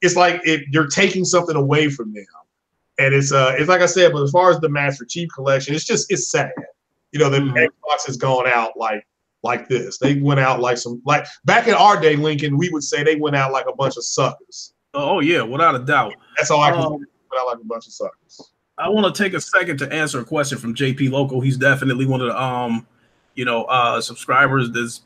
it's like if you're taking something away from them, and it's like I said. But as far as the Master Chief Collection, it's sad. The Xbox has gone out like this. They went out like back in our day, Lincoln, we would say they went out like a bunch of suckers. Oh yeah, without a doubt. That's all I can say. Went out like a bunch of suckers. I want to take a second to answer a question from JP Local. He's definitely one of the subscribers that's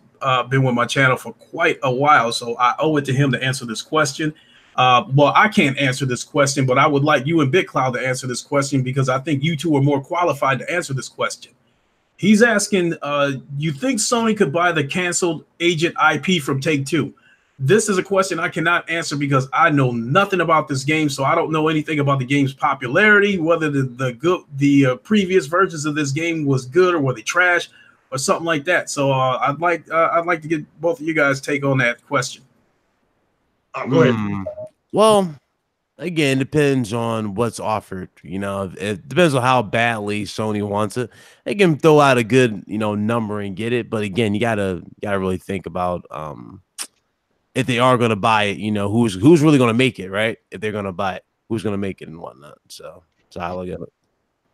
been with my channel for quite a while, so I owe it to him to answer this question. Well, I can't answer this question, but I would like you and BitCloud to answer this question, because I think you two are more qualified to answer this question. He's asking, you think Sony could buy the canceled Agent IP from Take-Two? This is a question I cannot answer, because I know nothing about this game, so I don't know anything about the game's popularity, whether the previous versions of this game was good or were they trash or something like that. So I'd like to get both of you guys' take on that question. Go ahead. Well, again, depends on what's offered. It depends on how badly Sony wants it. They can throw out a good, number and get it. But again, you gotta really think about if they are gonna buy it, who's really gonna make it, right? If they're gonna buy it, who's gonna make it and whatnot. So I look at it.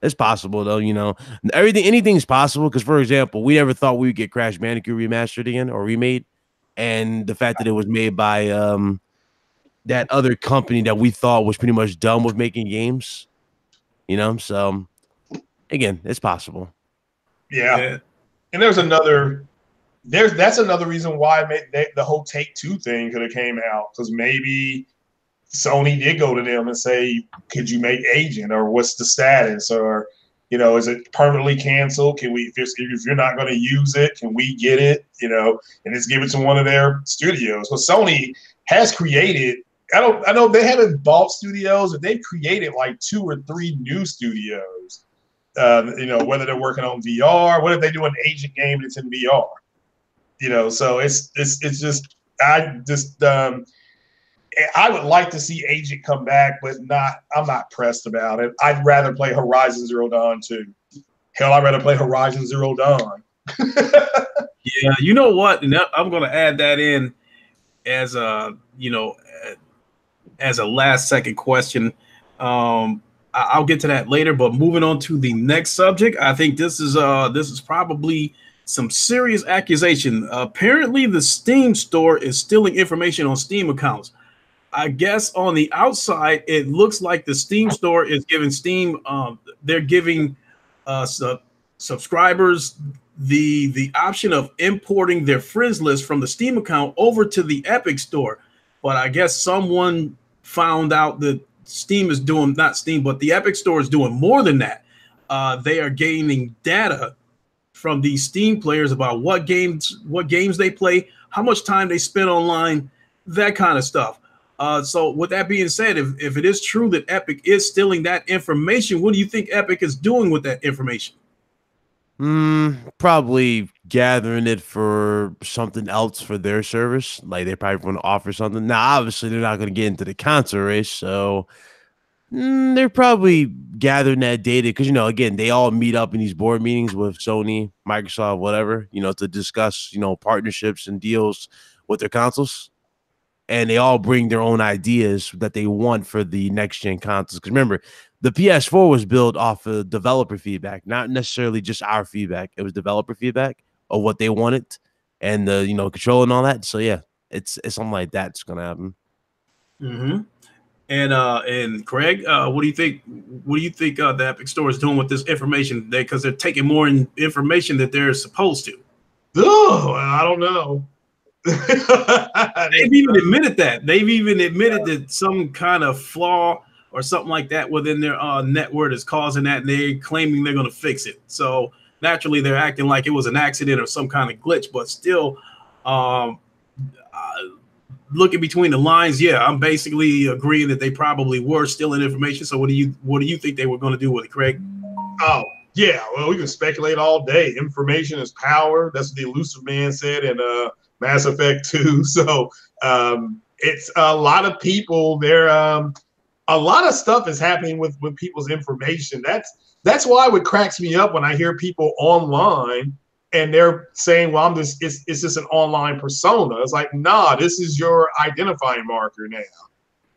It's possible though, anything's possible. Because for example, we never thought we would get Crash Bandicoot remastered again or remade, and the fact that it was made by that other company that we thought was pretty much done with making games, so again, it's possible. Yeah. And that's another reason why the whole Take-Two thing could have came out, because maybe Sony did go to them and say, could you make Agent, or what's the status, or is it permanently canceled? Can we, if you're not going to use it, can we get it, and just give it to one of their studios? Well, Sony has created, I know they haven't bought studios, but they've created like 2 or 3 new studios. Whether they're working on VR, what if they do an Agent game that's in VR? So it's just I would like to see Agent come back, but I'm not pressed about it. I'd rather play Horizon Zero Dawn too. Hell, I'd rather play Horizon Zero Dawn. Yeah, you know what? And I'm going to add that in as a last second question. I'll get to that later, but moving on to the next subject, I think this is probably some serious accusation. Apparently, the Steam store is stealing information on Steam accounts. I guess on the outside, it looks like the Steam store is giving Steam, they're giving subscribers the option of importing their friends list from the Steam account over to the Epic store. But I guess someone found out that Steam is doing, not Steam, but the Epic store is doing more than that. They are gaining data from these Steam players about what games they play, how much time they spend online, that kind of stuff. So with that being said, if it is true that Epic is stealing that information, what do you think Epic is doing with that information? Probably gathering it for something else for their service. Like they probably want to offer something. Now, obviously, they're not going to get into the console race, so they're probably gathering that data because, again, they all meet up in these board meetings with Sony, Microsoft, whatever, to discuss, partnerships and deals with their consoles. and they all bring their own ideas that they want for the next gen consoles. Because remember, the PS4 was built off of developer feedback, not necessarily just our feedback. It was developer feedback of what they wanted and the control and all that. So yeah, it's something like that's gonna happen. Mm-hmm. And Craig, what do you think? What do you think the Epic Store is doing with this information? Because they're taking more information that they're supposed to. Oh, I don't know. They've even admitted that. They've even admitted that some kind of flaw or something like that within their network is causing that, and they're claiming they're going to fix it. So naturally, they're acting like it was an accident or some kind of glitch, but still, looking between the lines, yeah, I'm basically agreeing that they probably were stealing information. So what do you think they were going to do with it, Craig? Oh, yeah. Well, we can speculate all day. Information is power. That's what the Elusive Man said in Mass Effect 2. So it's a lot of people. A lot of stuff is happening with people's information. That's why it cracks me up when I hear people online and they're saying, well, it's just an online persona. It's like, nah, this is your identifying marker now.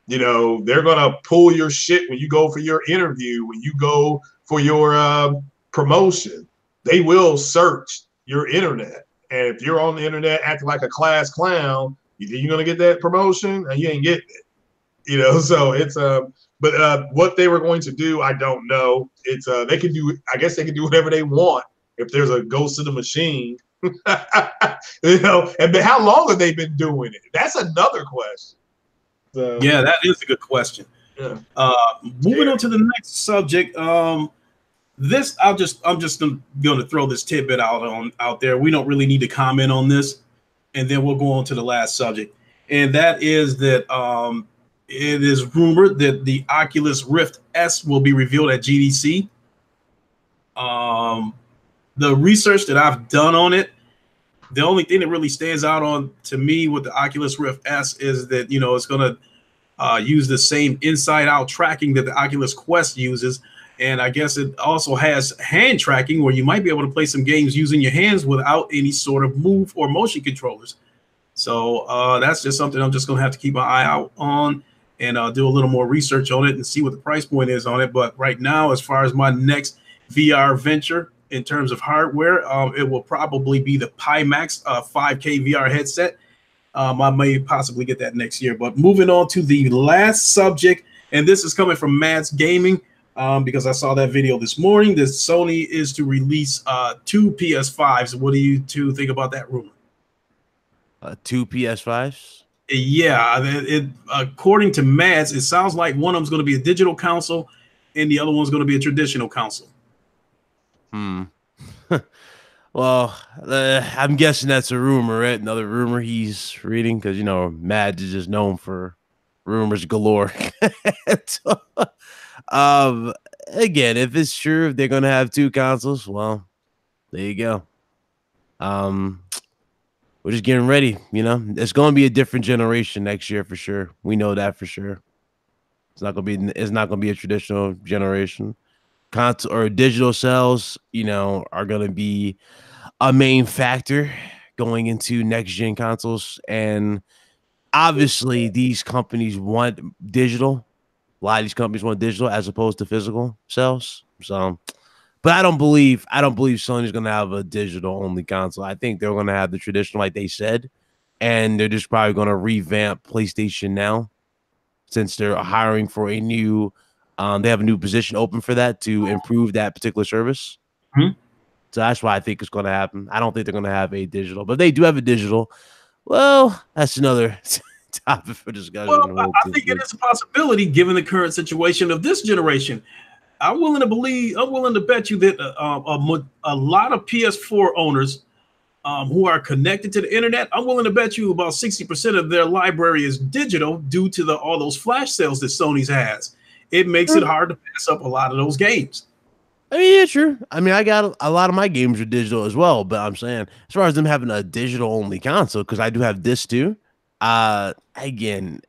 They're going to pull your shit when you go for your interview, when you go for your promotion. They will search your internet. And if you're on the internet acting like a class clown, you think you're going to get that promotion? And you ain't getting it. So it's but what they were going to do, I don't know. It's they can do, I guess they can do whatever they want if there's a ghost in the machine. And how long have they been doing it? That's another question. So, yeah, that is a good question. Yeah. Moving on to the next subject. I'm just going to throw this tidbit out there. We don't really need to comment on this, and then we'll go on to the last subject, and that is that it is rumored that the Oculus Rift S will be revealed at GDC. The research that I've done on it, the only thing that really stands out on to me with the Oculus Rift S is that it's going to use the same inside-out tracking that the Oculus Quest uses, and I guess it also has hand tracking where you might be able to play some games using your hands without any sort of move or motion controllers. So that's just something I'm just going to have to keep an eye out on and do a little more research on it and see what the price point is on it. But right now, as far as my next VR venture in terms of hardware, it will probably be the Pimax 5K VR headset. I may possibly get that next year. But moving on to the last subject, and this is coming from Mads Gaming, because I saw that video this morning. That Sony is to release 2 PS5s. What do you two think about that rumor? 2 PS5s? Yeah, according to Mads, it sounds like one of them's going to be a digital console, and the other one's going to be a traditional console. Well, I'm guessing that's a rumor, right? Another rumor he's reading, because Mads is just known for rumors galore. So, again, if it's true, if they're gonna have 2 consoles, well, there you go. We're just getting ready. It's gonna be a different generation next year for sure. We know that for sure. It's not gonna be a traditional generation. Console or digital sales, are going to be a main factor going into next gen consoles. And obviously these companies want digital. A lot of these companies want digital as opposed to physical sales. So, but I don't believe Sony's going to have a digital only console. I think they're going to have the traditional, like they said, and they're just probably going to revamp PlayStation Now, since they're hiring for a new they have a new position open for that to improve that particular service. Mm-hmm. So that's why I think it's going to happen. I don't think they're going to have a digital, but they do have a digital. Well, that's another topic for discussion. Well, I think it is a possibility given the current situation of this generation. I'm willing to bet you that a lot of PS4 owners who are connected to the internet, I'm willing to bet you about 60% of their library is digital due to all those flash sales that Sony's has. It makes it hard to pass up a lot of those games. I mean, yeah, sure. I mean, I got a lot of my games are digital as well, but I'm saying as far as them having a digital only console, because I do have this too. Again,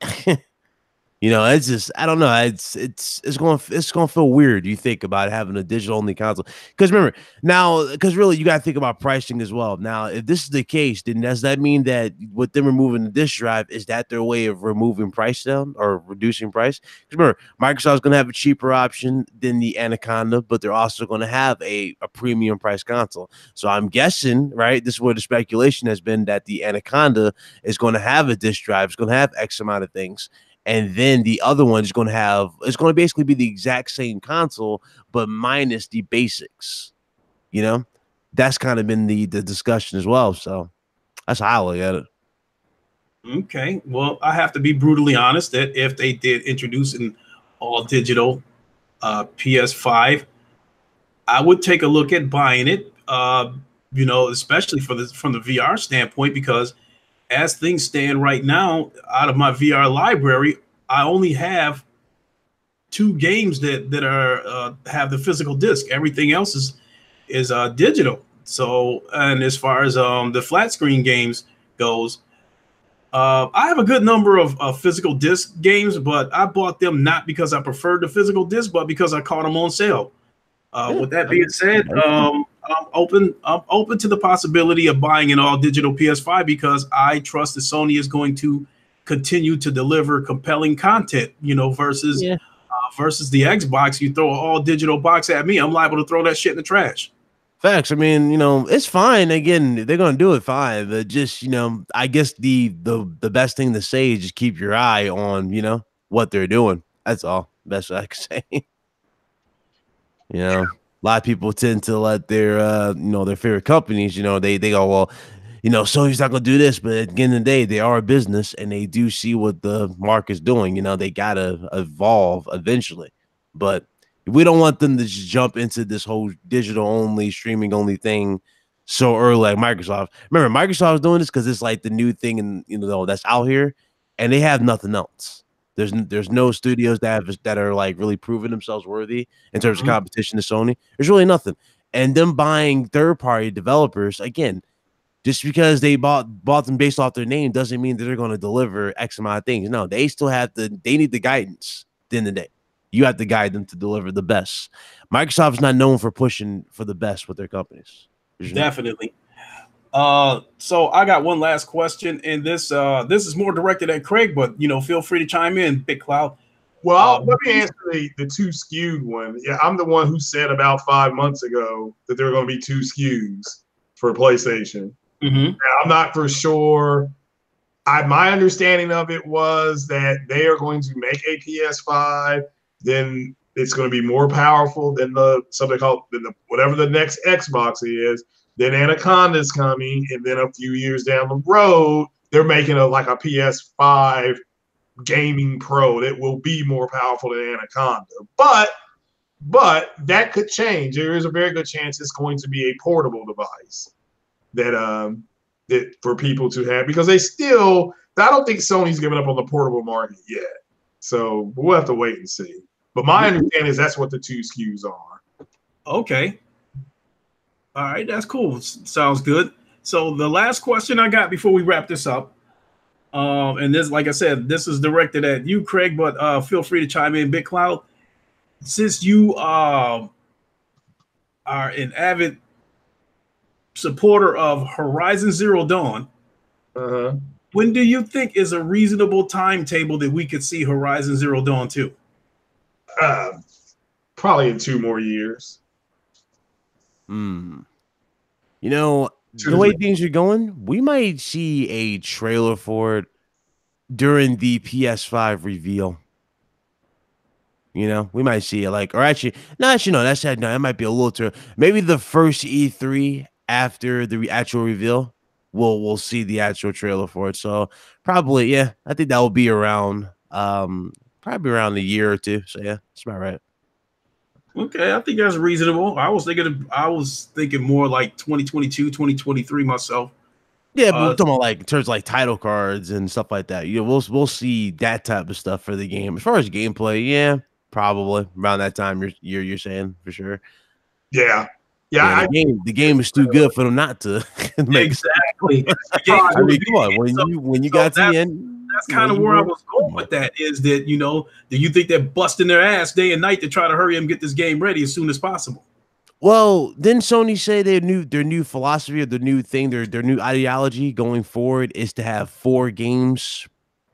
You know, it's just I don't know. It's going to feel weird. You think about having a digital only console because remember now because really you got to think about pricing as well. Now, if this is the case, then does that mean that with them removing the disk drive, is that their way of removing price down or reducing price? Because remember, Microsoft's going to have a cheaper option than the Anaconda, but they're also going to have a premium price console. So I'm guessing, right? This is where the speculation has been that the Anaconda is going to have a disk drive, it's going to have X amount of things. And then the other one is going to have it's going to basically be the exact same console, but minus the basics. You know, that's kind of been the discussion as well. So that's how I look at it. Okay, well, I have to be brutally honest that if they did introduce an all digital PS5, I would take a look at buying it. You know, especially from the VR standpoint, because as things stand right now, out of my VR library, I only have 2 games that are have the physical disc. Everything else is digital. So, and as far as the flat screen games goes, I have a good number of physical disc games, but I bought them not because I preferred the physical disc, but because I caught them on sale. With that being said, I'm open to the possibility of buying an all digital PS5 because I trust that Sony is going to continue to deliver compelling content. You know, versus the Xbox. You throw an all digital box at me, I'm liable to throw that shit in the trash. Facts. I mean, you know, it's fine. Again, they're gonna do it fine, but just I guess the best thing to say is just keep your eye on what they're doing. That's all. Best I can say. A lot of people tend to let their their favorite companies, they go, well, Sony's not gonna do this, but at the end of the day, they are a business and they do see what the market's doing. They gotta evolve eventually. But we don't want them to just jump into this whole digital only, streaming only thing so early like Microsoft. Remember, Microsoft's doing this because it's like the new thing and that's out here, and they have nothing else. There's no studios that are like really proving themselves worthy in terms of competition to Sony. There's really nothing. And them buying third-party developers, again, just because they bought them based off their name doesn't mean that they're going to deliver X amount of things. No, they still have they need the guidance at the end of the day. You have to guide them to deliver the best. Microsoft's not known for pushing for the best with their companies. Definitely. So I got one last question, and this is more directed at Craig, but feel free to chime in, Big Cloud. Well, let me answer the 2 skewed one. Yeah, I'm the one who said about 5 months ago that there were going to be 2 SKUs for PlayStation. Mm-hmm. I'm not for sure. My understanding of it was that they are going to make a PS5, then it's going to be more powerful than whatever the next Xbox is. Then Anaconda's coming, and then a few years down the road, they're making a PS5 gaming pro that will be more powerful than Anaconda. But that could change. There is a very good chance it's going to be a portable device that for people to have, because I don't think Sony's given up on the portable market yet. So we'll have to wait and see. But my understanding is that's what the 2 SKUs are. Okay. All right, that's cool. Sounds good. So the last question I got before we wrap this up, and this, like I said, this is directed at you, Craig, but feel free to chime in, Big Cloud. Since you are an avid supporter of Horizon Zero Dawn, when do you think is a reasonable timetable that we could see Horizon Zero Dawn 2? Probably in 2 more years. The way things are going, we might see a trailer for it during the PS5 reveal. We might see it that might be a little too. Maybe the first E3 after the actual reveal, we'll see the actual trailer for it. So probably, I think that will be around probably around a year or 2. So yeah, that's about right. Okay, I think that's reasonable. I was thinking more like 2022, 2023 myself. Yeah, but we're talking about in terms of title cards and stuff like that. We'll see that type of stuff for the game. As far as gameplay, yeah, probably around that time. You're saying for sure. Yeah. The game is too good for them not to make exactly. I mean, come on, when you got to the end. that's kind of where I was going with that. Is that, you know, do you think they're busting their ass day and night to try to hurry and get this game ready as soon as possible? Well, didn't Sony say their new philosophy or the new thing, their new ideology going forward is to have 4 games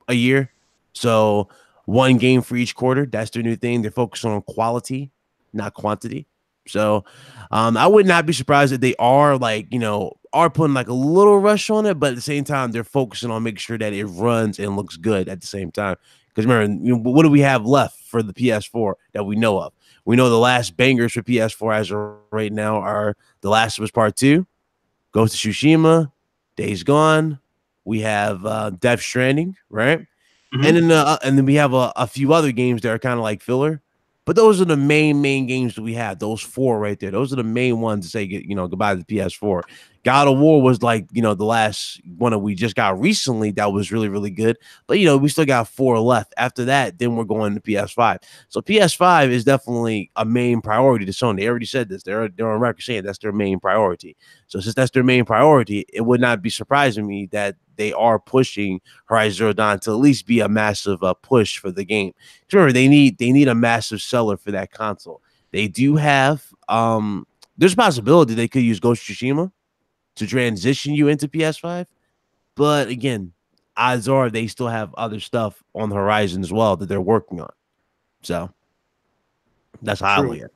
a year? So 1 game for each quarter. That's their new thing. They're focusing on quality, not quantity. So I would not be surprised if they are like, you know, are putting like a little rush on it, but at the same time, they're focusing on making sure that it runs and looks good at the same time. Because remember, you know, what do we have left for the PS4 that we know of? We know the last bangers for PS4 as of right now are The Last of Us Part 2, Ghost of Tsushima, Days Gone. We have Death Stranding, right? Mm-hmm. And then we have a few other games that are kind of like filler. But those are the main games that we have. Those 4 right there. Those are the main ones to say, you know, goodbye to the PS4. God of War was like, you know, the last one that we just got recently that was really, really good. But, you know, we still got 4 left. After that, then we're going to PS5. So PS5 is definitely a main priority to Sony. They already said this. They're on record saying that's their main priority. So since that's their main priority, it would not be surprising me that they are pushing Horizon Zero Dawn to at least be a massive push for the game. Remember, they need a massive seller for that console. They do have there's a possibility they could use Ghost of Tsushima to transition you into PS5, but again, odds are they still have other stuff on the horizon as well that they're working on. So that's how I look at it.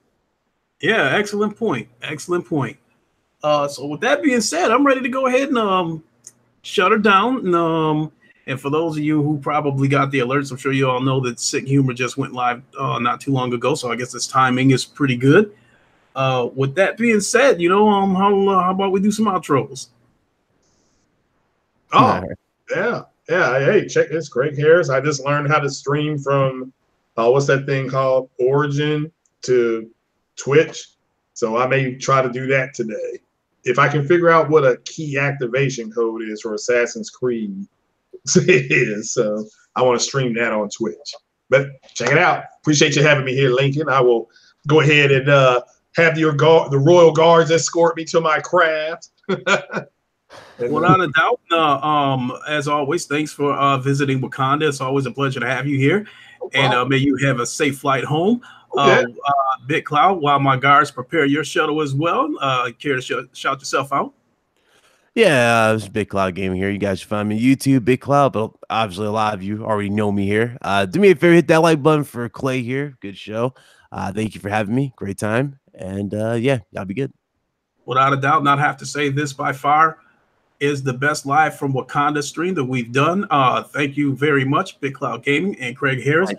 Yeah, excellent point. Excellent point. So with that being said, I'm ready to go ahead and shut her down. And for those of you who probably got the alerts, I'm sure you all know that Sick Humor just went live not too long ago. So I guess this timing is pretty good. With that being said, you know, how about we do some outros? Oh, yeah. Hey, check this. Greg Harris. I just learned how to stream from what's that thing called? Origin to Twitch. So I may try to do that today. If I can figure out what a key activation code is for Assassin's Creed is. So I want to stream that on Twitch. But check it out. Appreciate you having me here, Lincoln. I will go ahead and have the Royal Guards escort me to my craft. Without a doubt. As always, thanks for visiting Wakanda. It's always a pleasure to have you here. And may you have a safe flight home. Okay. Big Cloud, while my guards prepare your shuttle as well, care to shout yourself out? Yeah, it's Big Cloud Gaming here. You guys find me YouTube, Big Cloud, but obviously a lot of you already know me here. Do me a favor, hit that like button for Clay here. Good show. Thank you for having me. Great time. And yeah, y'all be good. Without a doubt, not have to say this by far is the best live from Wakanda stream that we've done. Thank you very much, Big Cloud Gaming and Craig Harris.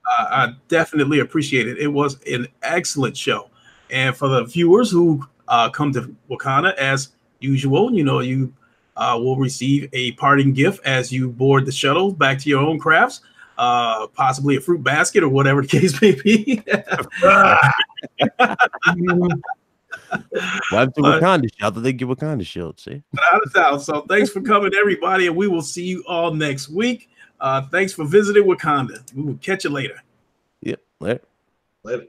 I definitely appreciate it. It was an excellent show. And for the viewers who come to Wakanda, as usual, you know, you will receive a parting gift as you board the shuttle back to your own crafts, possibly a fruit basket or whatever the case may be. Well, to Wakanda Shield. They get Wakanda Shield, see? Without a doubt. So thanks for coming, everybody, and we will see you all next week. Thanks for visiting Wakanda. We will catch you later. Yep. Later. Later.